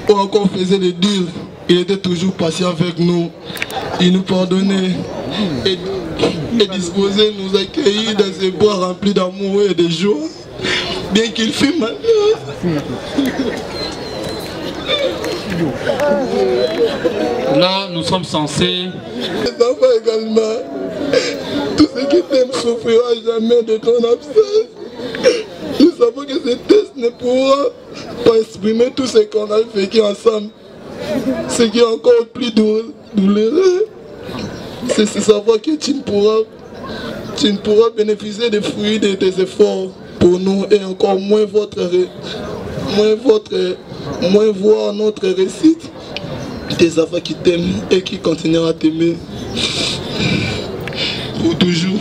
Speaker 2: ou encore on faisait des deals, il était toujours patient avec nous. Il nous pardonnait et disposait de nous accueillir dans ses bois remplis d'amour et de joie, bien qu'il fût malade.
Speaker 3: Là, nous sommes censés...
Speaker 2: Les enfants également, tout ce qui t'aime souffrira jamais de ton absence. Nous savons que ce test ne pourra pas exprimer tout ce qu'on a vécu ensemble. Ce qui est encore plus douloureux, c'est de savoir que tu ne pourras bénéficier des fruits de tes efforts pour nous et encore moins voir notre réussite. Tes enfants qui t'aiment et qui continueront à t'aimer pour toujours.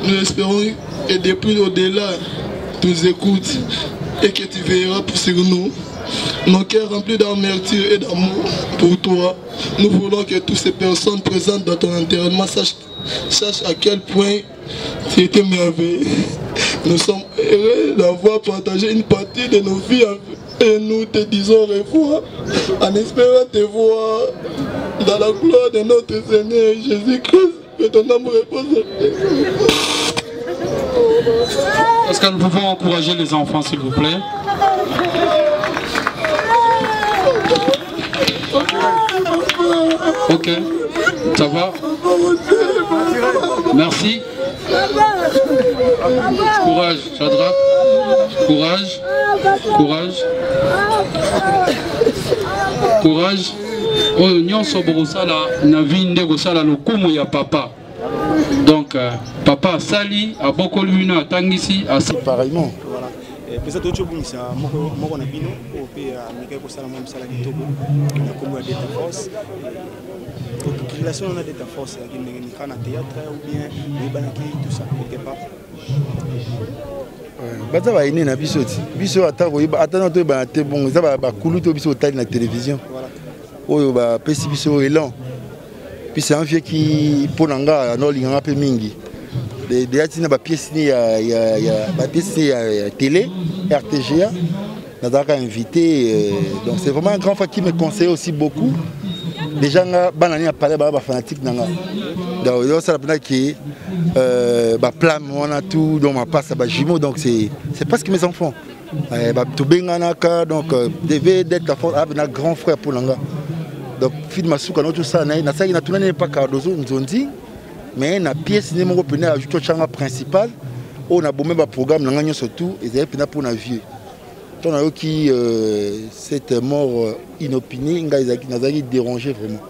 Speaker 2: Nous espérons que depuis au-delà, tu nous écoutes et que tu veilleras sur nous. Nos cœurs remplis d'amertume et d'amour pour toi. Nous voulons que toutes ces personnes présentes dans ton enterrement sachent à quel point tu étais merveilleux. Nous sommes heureux d'avoir partagé une partie de nos vies et nous te disons au revoir en espérant te voir dans la gloire de notre Seigneur Jésus-Christ. Que ton âme repose.
Speaker 3: Est-ce que nous pouvons encourager les enfants, s'il vous plaît? Ok, ça va? Merci. Courage, Shadrach. Courage. Courage. Courage. Oh, nyonso borosala na vinde kosala lokumu ya papa. Donc, papa Sali, a beaucoup lui a tangisi, a pareillement.
Speaker 14: Peut-être autre chose, c'est mon abino, au pays américain, pour ça, même salaire du Togo, comme la Delta Force. Relation on a Delta Force, qui est en théâtre ou bien les banquiers, tout ça, quelque part.
Speaker 1: Baza ba ine na biso ti biso ata to ba te bon za ba kulu to biso tali na télévision oyo ba pesi biso élan puis c'est un vieux qui ponanga no linga pe mingi de atina ba pièce ni ya ba pièce ya télé RTGA n'a invité donc c'est vraiment un grand frère qui me conseille aussi beaucoup déjà nga banani a parlé ba fanatique nanga donc yo ça la qui bah plan on a tout dans ma passe bah jumeaux donc c'est presque mes enfants bah tout benganaka donc devait d'être un grand frère pour l'anga donc film masuka tout ça na ça na tunane pas Cardozo nzondi mais na pièce ni mon pena ajouter changa principal on a bomé ba programme nanga surtout et c'est pena pour na vieux
Speaker 15: on a qui cette mort inopinée, nous a dérangé vraiment.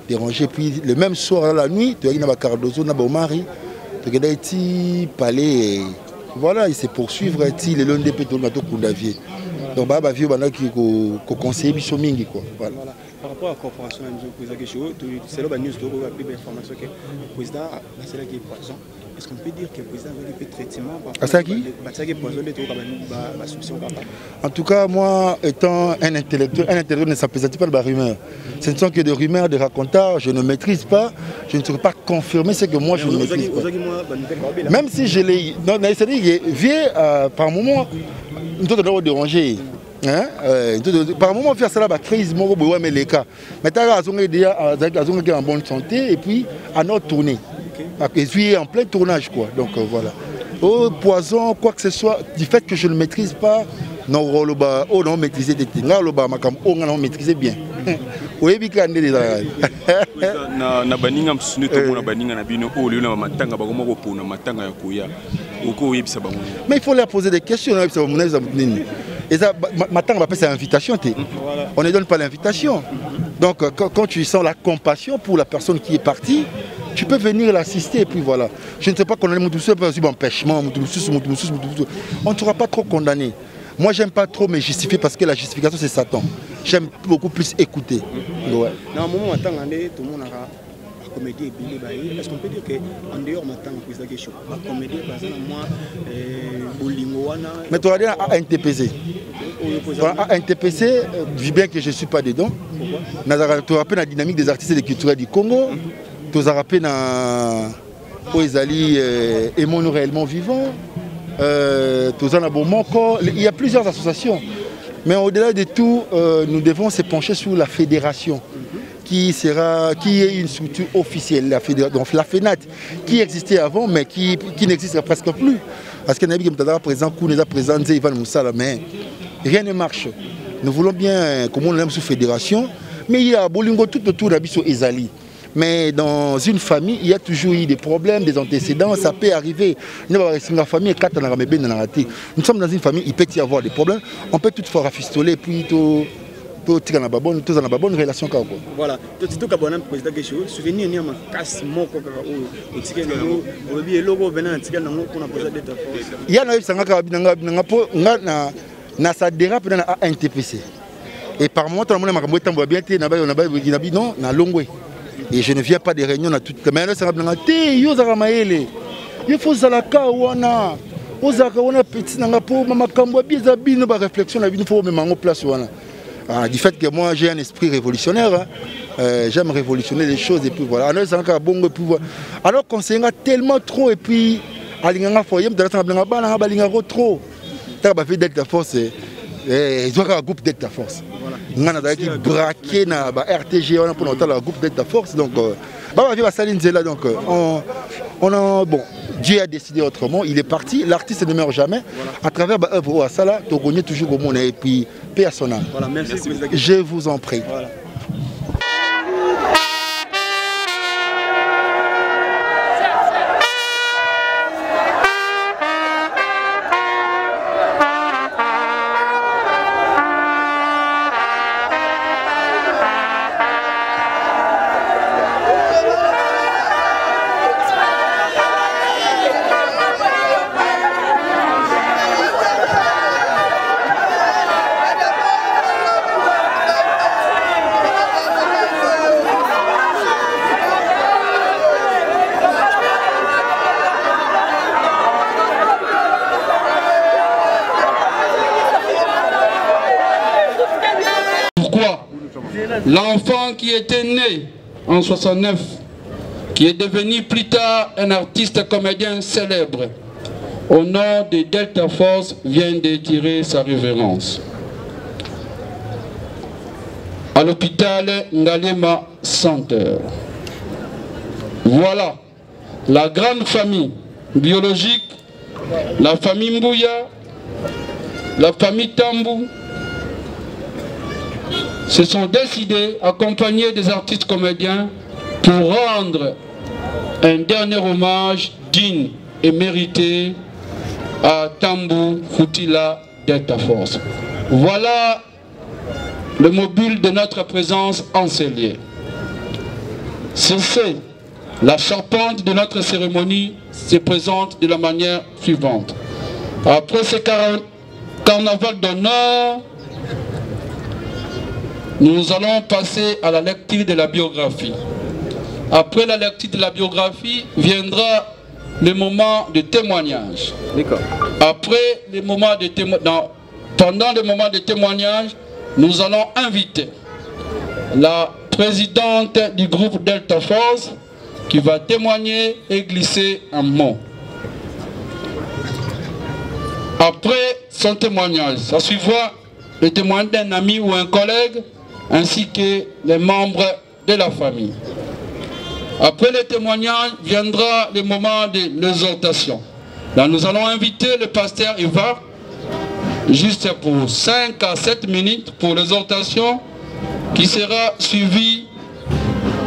Speaker 15: Dérangé. Puis le même soir, la nuit, tu as eu Cardozo, Nabomari, tu as été palais. Voilà, il s'est poursuivre, il est l'un des pétoles de Kundavier. Donc, bah, vieux, bah, qui conseille Bissomingi, quoi. Voilà.
Speaker 14: Par rapport à la corporation, c'est là que nous avons plus d'informations que le président, c'est là qui est poison. Est-ce qu'on peut dire que le président a eu un traitement
Speaker 15: en tout cas, moi, étant un intellectuel ne s'apprécie pas de la rumeur. Ce ne sont que des rumeurs, des racontages, je ne maîtrise pas, je ne saurais pas confirmer ce que moi je ne maîtrise pas. Même si je l'ai... Non, c'est-à-dire que vieux, par moment, nous devons déranger. Par moment, faire ça, la crise, mais les cas. Mais tu as en bonne santé et puis à notre tournée. Et puis en plein tournage, quoi. Donc voilà. Au poison, quoi que ce soit, du fait que je ne maîtrise pas, non, non maîtriser des things, non maîtriser bien. Oui, mais il faut leur poser des questions. Et ça, maintenant, on va passer à l'invitation. On ne donne pas l'invitation. Donc, quand tu sens la compassion pour la personne qui est partie, tu peux venir l'assister et puis voilà. Je ne sais pas condamner Moutoussou parce que empêchement, on ne sera pas trop condamné. Moi, j'aime pas trop me justifier parce que la justification, c'est Satan. J'aime beaucoup plus écouter. Ouais.
Speaker 14: Dans un moment, tout le monde a comédie. Est-ce qu'on peut dire qu'en dehors maintenant, la question, la comédie, par exemple, moi,
Speaker 15: mais tu vas dire à NTPC. À NTPC, bien que je ne suis pas dedans, tu rappelles la dynamique des artistes et des culturels du Congo. Tu as rappelé et mon réellement vivant. Il y a plusieurs associations. Mais au-delà de tout, nous devons se pencher sur la fédération qui est une structure officielle, donc la FENAT, qui existait avant mais qui n'existe presque plus. Parce que nous avons présent Ivan Moussala, mais rien ne marche. Nous voulons bien, comme on l'aime sous fédération, mais il y a Bolingo tout autour d'Abisso Ezali. Mais dans une famille, il y a toujours eu des problèmes, des antécédents, ça peut arriver. Nous sommes dans une famille, il peut y avoir des problèmes. On peut toutefois rafistoler, puis tout tirer dans la bonne relation.
Speaker 14: Voilà, tout ce que vous président question, souvenir ni ma casse moko au ticket au billet logo venant ticket dans mon projet d'état force.
Speaker 15: Il y a na ça dérape dans la NTPC. Et par moment, tout le monde m'a bien été non na longwe. Et je ne viens pas des réunions à toutes les mais là ça va il faut zalaka wana ozaka wana petit nanga po mama kambo biza bino ba réflexion na bino faut même en place wana. Du fait que moi j'ai un esprit révolutionnaire, j'aime révolutionner les choses et puis voilà. Alors qu'on s'est tellement trop et puis alinganga foyer trop. T'as pas fait Delta Force, il doit avoir un groupe Delta Force. On a braqué na RTG on a pour longtemps le groupe Delta Force donc bon Dieu a décidé autrement, il est parti, l'artiste ne meurt jamais. À travers œuvre à Sala, tu connais toujours au monde et puis paix à son âme.
Speaker 14: Voilà, merci.
Speaker 15: Je vous en prie. Voilà.
Speaker 3: L'enfant qui était né en 69, qui est devenu plus tard un artiste comédien célèbre, au nom de Delta Force, vient de tirer sa révérence. À l'hôpital Ngalema Center. Voilà la grande famille biologique, la famille Mbouya, la famille Tambou, se sont décidés, accompagnés des artistes comédiens, pour rendre un dernier hommage digne et mérité à Tambou Foutila Delta Force. Voilà le mobile de notre présence encelée. C'est la charpente de notre cérémonie se présente de la manière suivante. Après ce carnaval d'honneur, nous allons passer à la lecture de la biographie. Après la lecture de la biographie viendra le moment de témoignage. Après le moment de pendant le moment de témoignage, nous allons inviter la présidente du groupe Delta Force qui va témoigner et glisser un mot. Après son témoignage, ça suivra le témoignage d'un ami ou un collègue ainsi que les membres de la famille. Après le témoignage viendra le moment de l'exhortation. Là, nous allons inviter le pasteur Ivar juste pour 5 à 7 minutes pour l'exhortation qui sera suivie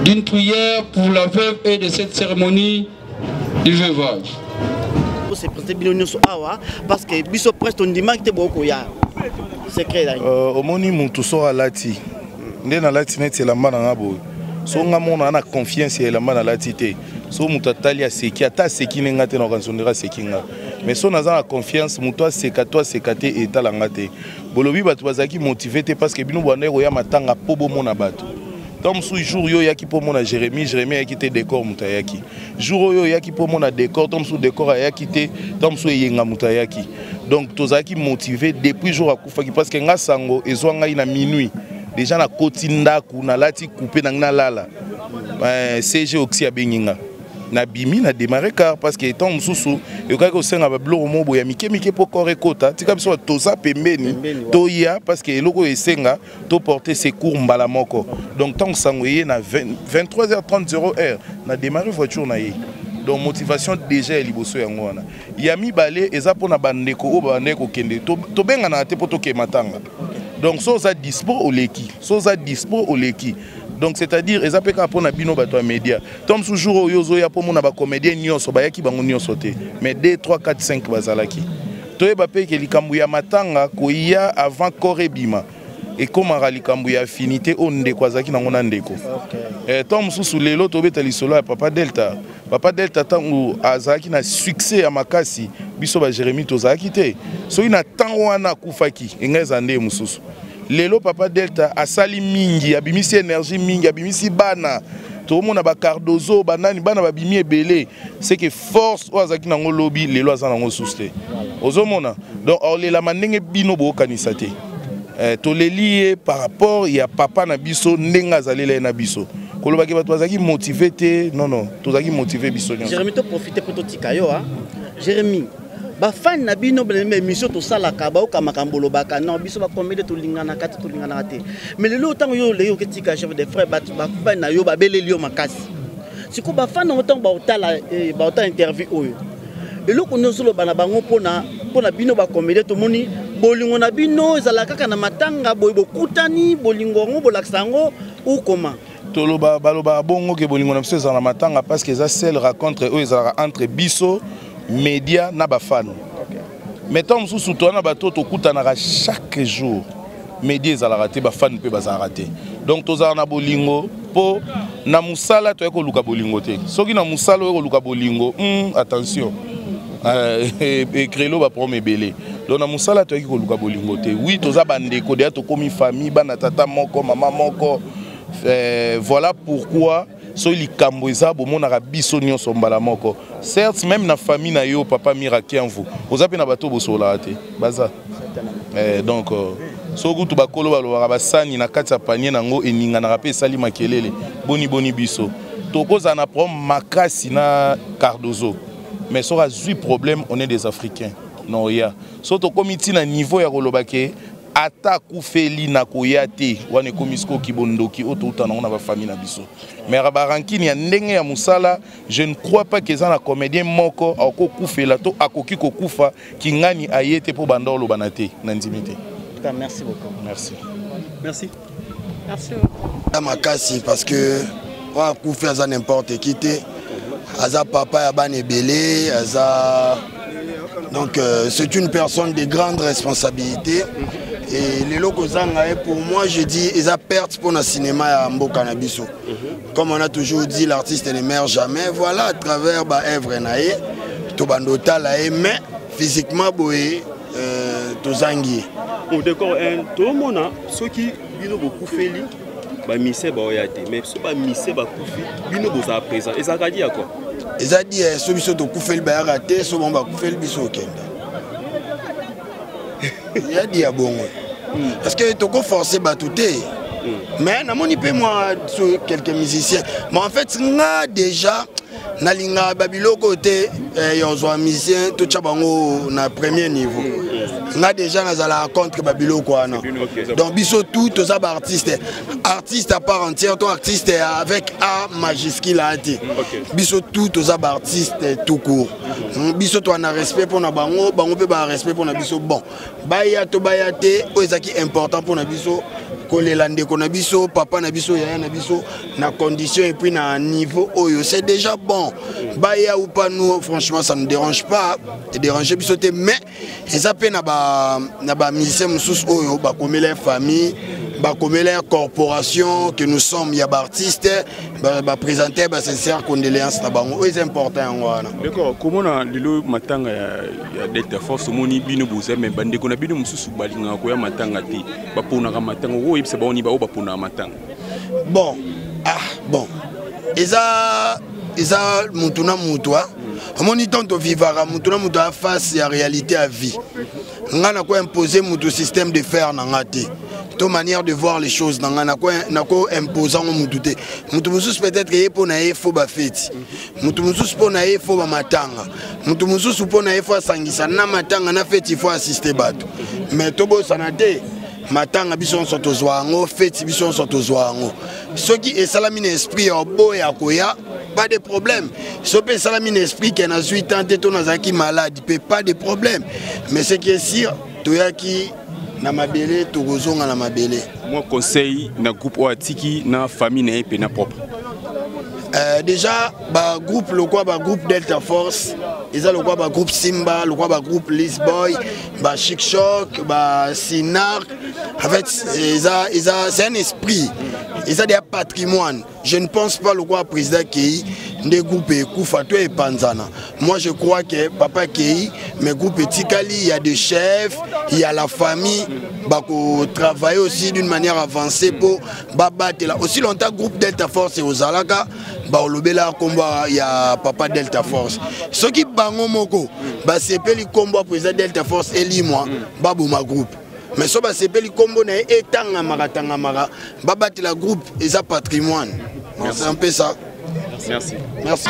Speaker 3: d'une prière pour la veuve et de cette cérémonie du veuvage.
Speaker 4: C'est parce que biso presque on demande que beaucoup ya secret là.
Speaker 5: Au moni mutu sora lati. Ndena lati net c'est la mana ngabo. So ngamona na confiance ya la mana lati te. So mutu atali ya seki ata seki nenga te na kansondera seki nga. Mais so naza na confiance mutu aseka te etala ngate. Bolobi batu bazaki motivé te parce que bino bwana ko ya matanga pobo mona batu. Comme ce jour yo yaki pour mon Jérémie yaki te décor mutayaki. Jour yo yaki pour mon décor, tom sous décor yaki te, tom sous yenga mutayaki. Donc tozaki motivé depuis jour à kufaki parce que nga sango ezwanga ina minuit. Déjà na kotinda ku na lati coupé na lala. CG oxy abenginga. Na bimi na démarrer car parce que tant mususu yoka ko senga ba bloko mo boya mike pour corps kota tika biso toza pembeni to ya parce que eloko esenga to porter secours mbala moko donc tant sangoye na 23h30 0h na démarrer voiture na ye donc motivation déjà liboso yango wana yami balé eza pona bandeko o bandeko kende to benga na te poto ke matanga donc so za dispo au leki. Donc c'est-à-dire ils appellent pour na bino bato média. Tom toujours yozo ya pour mon ba comédien nyonso ba yaki bango nyonso te. Mais 2 3 4 5 bazalaki. To eba pe ke likambu ya matanga ko ya avant korebima. Et comme ara likambu ya affinité on ndeko azaki na ngona ndeko. Tom susu lelo to beta lisolo ya Papa Delta. Papa Delta tangu azaki na succès ya makasi biso ba Jérémie tozaki te. So ina tango wana kufaki engeza nde mususu. Lelo Papa Delta asali mingi abimisi énergie mingi abimisi bana to mona ba Cardozo banani bana babimi ebele c'est que force oazaki nango lobby lelo azana ngo souste ozomona donc orlela mandenge bino bo kanisa te to lelié par rapport ya papa na biso ndenga zalela na biso koloba ke bato bazaki motivé te non tozaki motivé biso nyonso.
Speaker 4: Jérémie to profiter pour to tikayo hein Jérémie ba fan na bino bele mission to sala ka ba o kamakambolo baka non biso ba comédie to lingana kati to lingana te mais le temps yo le yo ketika chef de frère ba fan na yo ba beleli yo makasi siko ba fan na temps ba otala interview oyo et le ko nozolo bana bango pona bino ba comédie to moni bolingo na bino ezala kaka na matanga boy bokutani bolingo ngo bolaksango ou comment
Speaker 5: toloba baloba bongo ke bolingo na biso ezala matanga parce que ça seul rencontre eux ezala entre biso média na ba fan. Mettons sous toi na bato to kutanaka chaque jour. Média ezala raté ba fan pe baza raté. Donc toza na bolingo po na musala to eko luka bolingo te. Soki na musala eko luka bolingo, attention. Ekrelo ba prome belé. Donc na musala to eko luka bolingo te. Oui, toza bandeko de to komi famille bana tata moko mama moko. Voilà pourquoi so likambo eza bomona biso nyonso mbala moko. Certes même na famille na yo papa miracle en vous. Ozape na bato bosola te. Baza. Donc so gutu bakolo balo ba sani na kati ya panier nango eninga na rapé sali makelele. Boni biso. Tokoza na problème makasi na Cardozo. Mais so a zui problème on est des Africains. Non ya. So to komiti na niveau ya kolobake ata kufeli na koyate wane komisko kibondoki otouta na ba famille na biso mais rabarankini ya ndenge ya musala je ne crois pas que ça na comédien moko ako kufela to akoki kokufa kingani ayete po bandolo banate na ndimité.
Speaker 4: Merci beaucoup.
Speaker 5: Merci
Speaker 16: Makasi parce que on kufa za n'importe qui te aza papa ya bane belé aza donc c'est une personne de grande responsabilité. Et les locaux pour moi, je dis, ils ont perte pour le cinéma à Mboka Nabiso. Comme on a toujours dit, l'artiste ne meurt jamais. Voilà, à travers l'œuvre naïe, Tobandota laïe, mais physiquement, boé, Tozangi.
Speaker 17: Bon, d'accord, tout le monde, ceux qui ont beaucoup fait, mais ceux qui ont beaucoup présent. Et ça a dit à quoi?
Speaker 16: Ils ont dit, ceux qui ont beaucoup fait, ils ont raté, ceux qui ont beaucoup fait, ils ont il a dit à bon. Parce que tu as forcé Batouté. Mais je ne moi sur quelques musiciens. Mais en fait, déjà, Nalinga Babilo côté un musicien tout na premier niveau. Nga déjà nazala contre Babilo quoi non. Donc biso tout aux artistes artistes à part entière, ton artiste avec A majuscule là été. Biso tout aux artistes tout court. Biso to na respect pour na bango pe ba respect pour na biso bon. Baya to bayate o ezaki important pour na biso. Kolelande kona biso papa na biso yaya na biso na condition et puis na niveau oyo c'est déjà bon. Baya ou pas nous franchement ça ne dérange pas et déranger biso te mais ça peut na ba musicien mususu oyo ba comme les familles ba comme les corporations que nous sommes ya ba artistes ba présenter ba sincère condoléances na bango c'est important wana.
Speaker 6: D'accord, comment na lilo matanga ya Delta Force moni bino boze mais bande ko na bino mususu balinga ko ya matanga te ba pona ka matanga wo yebse ba oni ba pona matanga.
Speaker 16: Bon, bon. Eza mutuna mutwa. Moni tonto vivara mutuna mutwa face à réalité à vie. Ngana ko imposer mutu système de faire na ngate. To manière de voir les choses dans ngana ko imposant mutute. Mutu mususu peut-être yepo na yefo ba feti. Mutu mususu po na yefo ba matanga. Mutu mususu po na yefo sangisa na matanga na feti faut assister bato. Mais tobo sanate matanga biso soto zwango feti biso soto zwango. Ceux qui est salamine esprit au boya koya pas de problème. Ce qui est salamine esprit qui a 8 ans téton nazaki malade, pas de problème. Mais ce qui est sûr, toya qui na mabele togozonga na mabele.
Speaker 6: Moi conseil na groupe Oatiki na famille na pe na propre.
Speaker 16: Déjà ba groupe le quoi ba groupe Delta Force, ils ont le quoi ba groupe Simba, le quoi ba groupe Lisboy, ba Chic Choc, ba Sinar. En fait, c'est un esprit, ils ont des patrimoine. Je ne pense pas le quoi président Kei des groupes Koufato et Panzana. Moi je crois que Papa Kei, mes groupes Tikali, il y a des chefs, il y a la famille, bah travailler aussi d'une manière avancée pour battre là. Aussi longtemps groupe Delta Force et Ozalaka, bah au Lobela combat il y a Papa Delta Force. Ceux qui bango moko, bah c'est le combat président Delta Force et lui moi, bah ma groupe. Mais ça c'est le combo na etanga mara, bah battre la groupe et ça patrimoine. C'est un peu ça.
Speaker 6: Merci.
Speaker 16: Merci.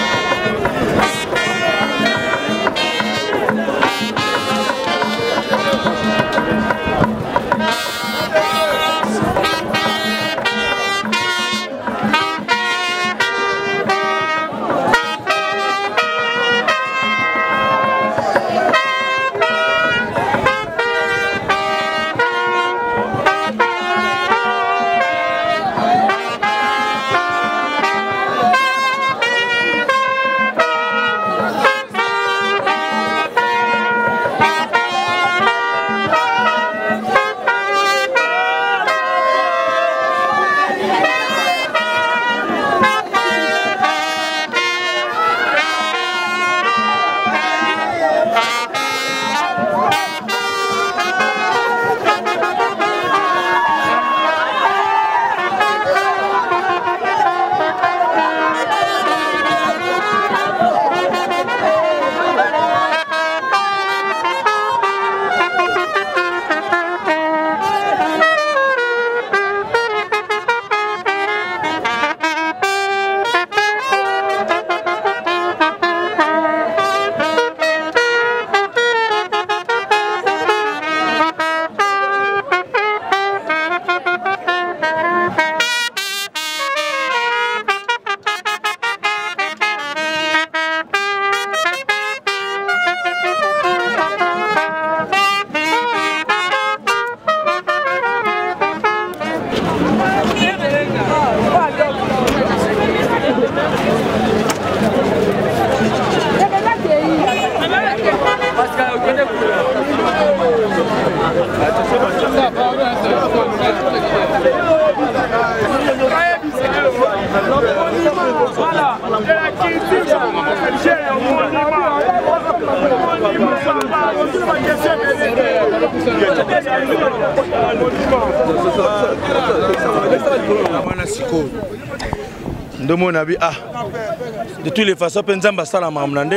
Speaker 1: De toutes les façons, Penzamba Sala Mamnande,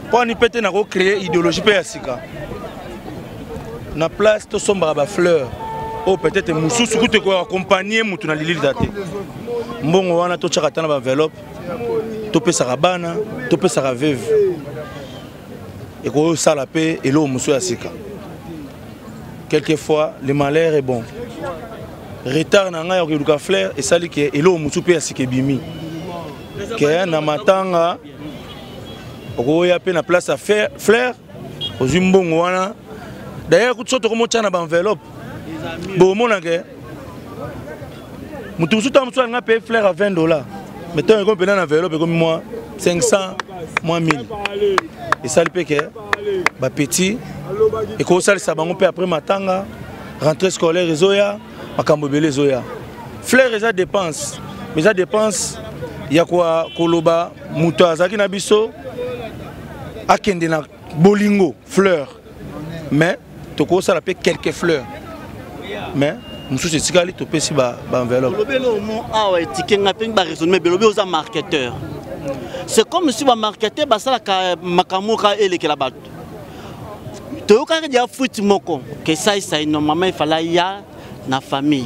Speaker 1: pour nous péter, nous créer idéologie PSika. Na place, tout sombre à fleur. Oh, peut-être Moussou, ce que tu accompagner Moutouna Lili Date. Bon, on a tout chakatana enveloppe, topé Sarabana, topé Saravev. Et qu'on ça la paix et l'eau Moussou Asika. Quelquefois, le malheur est bon. Retard na nga yoka fleur et sali ke elo mutu pe asike bimi ke na matanga okoya pe na place à faire fleur ozimbongo wana d'ailleurs ku tsoto ko mocha na ba enveloppe bo mona ke mutu suta mutu nga pe fleur à $20 mettons ko pe na enveloppe comme moi 500 moi 1000 et sali pe ke ba petit et ko sali sa bango pe après matanga rentrée scolaire ezoya Makambobele Zoya. Fleur eza dépense. Mais ça dépense, il y a quoi Koloba, Mouta, Zaki Nabiso, Akende na Bolingo, fleur. Mais, toko ça l'appelle quelques fleurs. Mais, Moussou c'est Tigali, tu peux si ba enveloppe.
Speaker 4: C'est comme si un marketeur, ça la Makamoka et les Kelabat. Tu as dit à Fouti Moko, que ça, normalement, il fallait y a na famille.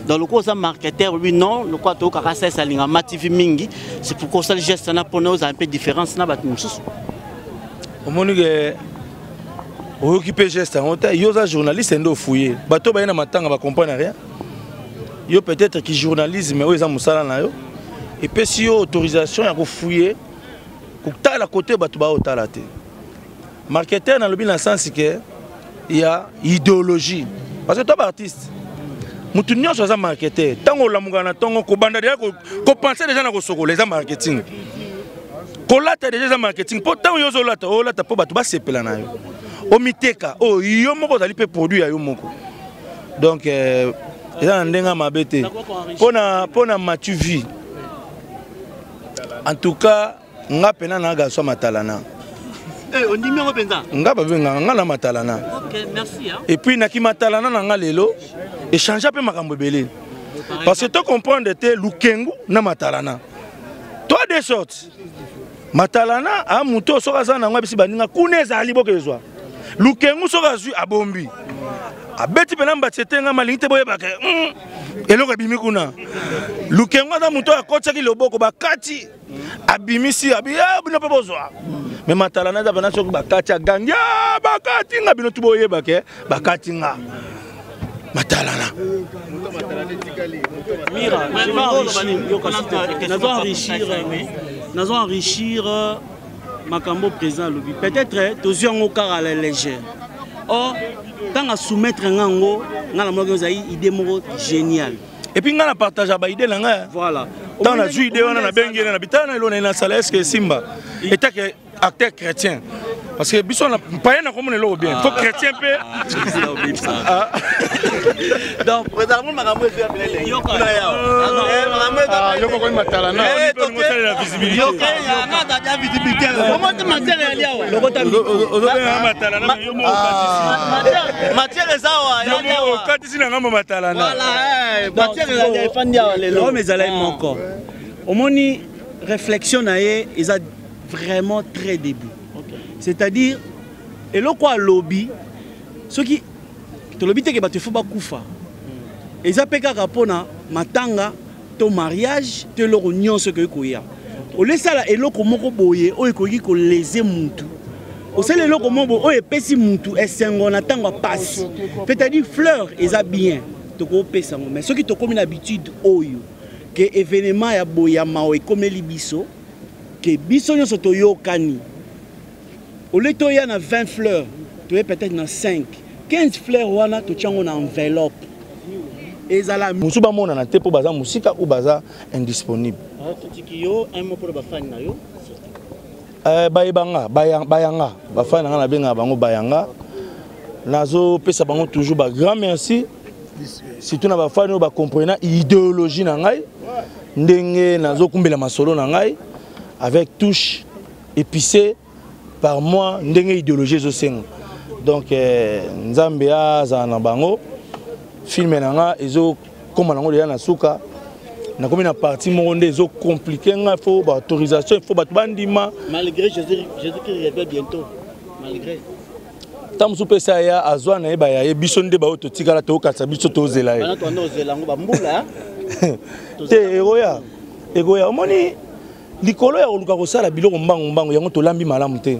Speaker 4: Dans le cas marketeur, oui, non, le cas de Kakasa, ça a matif mingi, c'est pourquoi ça le geste n'a pas un peu de différence.
Speaker 1: Au moment où on occupe geste, il y a un journaliste qui est fouillé. Bateau ba na matanga ba comprendre rien. Yo peut-être qui journaliste mais ils ont musala na yo. Et puis si yo autorisation ya ko fouiller, ko tala côté bateau ba otalate. Marketeur dans le bien sens que il y a idéologie. Parce que toi, artiste, nous sommes marketeur. Tant que nous avons pensé déjà à les marketing. Quand on a déjà marketing, pourtant on a pour battre ces plans. On miteka, oh, il y a un produit à Yomoko. Donc, il y a un denga mabete. Pour na matu vie. En tout cas, on a peine à garçon matalana.
Speaker 4: On dit mieux repentant.
Speaker 1: Nga ba benga nga na matalana.
Speaker 4: OK, merci hein.
Speaker 1: Et puis na ki matalana na nga lelo échanger pe makambo belé. Parce que tu comprends de te lukengu na matalana. Toi des sortes. Matalana a muto soka za na nga bisi baninga kuneza ali bokezwa. Lukengu soka zu abombi. Abeti pena mbachete nga malingite boye bake. Eloko bimi kuna. Lukengu za muto akotsa ki loboko bakati. Abimisi abia bino pe bozwa. Mais matalana da bana soki bakati aganga bakati nga bino tuboye bake bakati nga matalana.
Speaker 4: Mira, nous allons enrichir Makambo président lobby. Peut-être tous yon car à la légère. Or, tant à soumettre un ango, on a une idée géniale.
Speaker 1: Et puis on a partagé ba idée là.
Speaker 4: Voilà.
Speaker 1: Dans la idée on a bengi na bitana on na sala est-ce que Simba était que acteur chrétien. Parce que biso na païen na comme le bien. Faut chrétien peu.
Speaker 4: Donc présentement Makambo est appelé Yoko.
Speaker 1: Yoko ko matalana. On peut la visibilité.
Speaker 4: Yoko na da visibilité. Comment tu matière ya wa? Lokota
Speaker 1: matalana yomo okatisi.
Speaker 4: Matière zawa ya
Speaker 1: yomo okatisi na ngamba matalana.
Speaker 4: Voilà. Matière ya fandia lelo. Oh mais allez encore. Au moni réflexion na ye, ils a vraiment très début. C'est-à-dire, et le quoi lobby, ceux qui te lobby te que tu faut pas koufa. Et ça peut qu'apona matanga ton mariage te leur union ce que koya. Au laisse ça et le comment boyer o ekoki ko léser mutu. Au c'est le comment bo o epesi mutu et sengo na tanga passe. C'est-à-dire fleur ils a bien to ko pesa mais ceux qui te comme une habitude oyo que événement ya boya mao et comme libiso que biso nyo soto yo kani. Au lieu de y a 20 fleurs, tu es peut-être dans 5. 15 fleurs, tu as une enveloppe. Et ça la
Speaker 1: musique pour baza musique ou baza indisponible.
Speaker 4: Un mot pour le bafan na yo.
Speaker 1: Bayanga, bafan na benga bango bayanga. Nazo pesa bango toujours ba grand merci. Surtout na bafan ba comprendre idéologie na ngai. Ndenge nazo kumbela masolo na ngai avec touche épicé par moi ndenge idéologie ezosenga. Donc nzambe aza na bango film nanga ezo koma nango deya na suka na komi na partie moko nde ezo compliqué nga faut ba autorisation il faut ba bandima
Speaker 4: malgré Jésus qui revient bientôt malgré
Speaker 1: tam soupe ça ya azwa na yeba ya biso nde ba ototikala to katsa biso to zela ye
Speaker 4: bana to ndo zela ngo ba mbula
Speaker 1: te egoya omoni likolo ya koluka kosala biloko mbango yango tolambi malamu te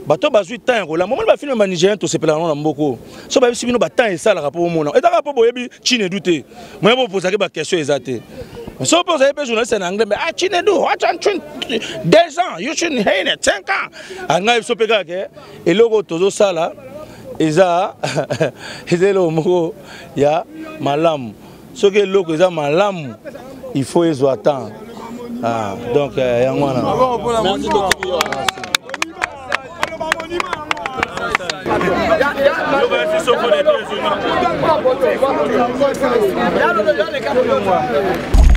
Speaker 1: bato bazwi temps kolamba omoni bafilme ba nigérien tosepelaka na mboko so bayebisi bino batemps esalaka mpo omona ezaka mpo boyebi Chinedu te moye bopozaki baquestion eza te so mpo ozaye mpe journaliste na anglais mais Chinedu what on 2 ans you should hate it 5 ans angai biso mpe kaka eloko tozosala eza eloko moko ya malamu soki eloko eza malamu il faut ezwa temps donc yango wana
Speaker 11: Merci.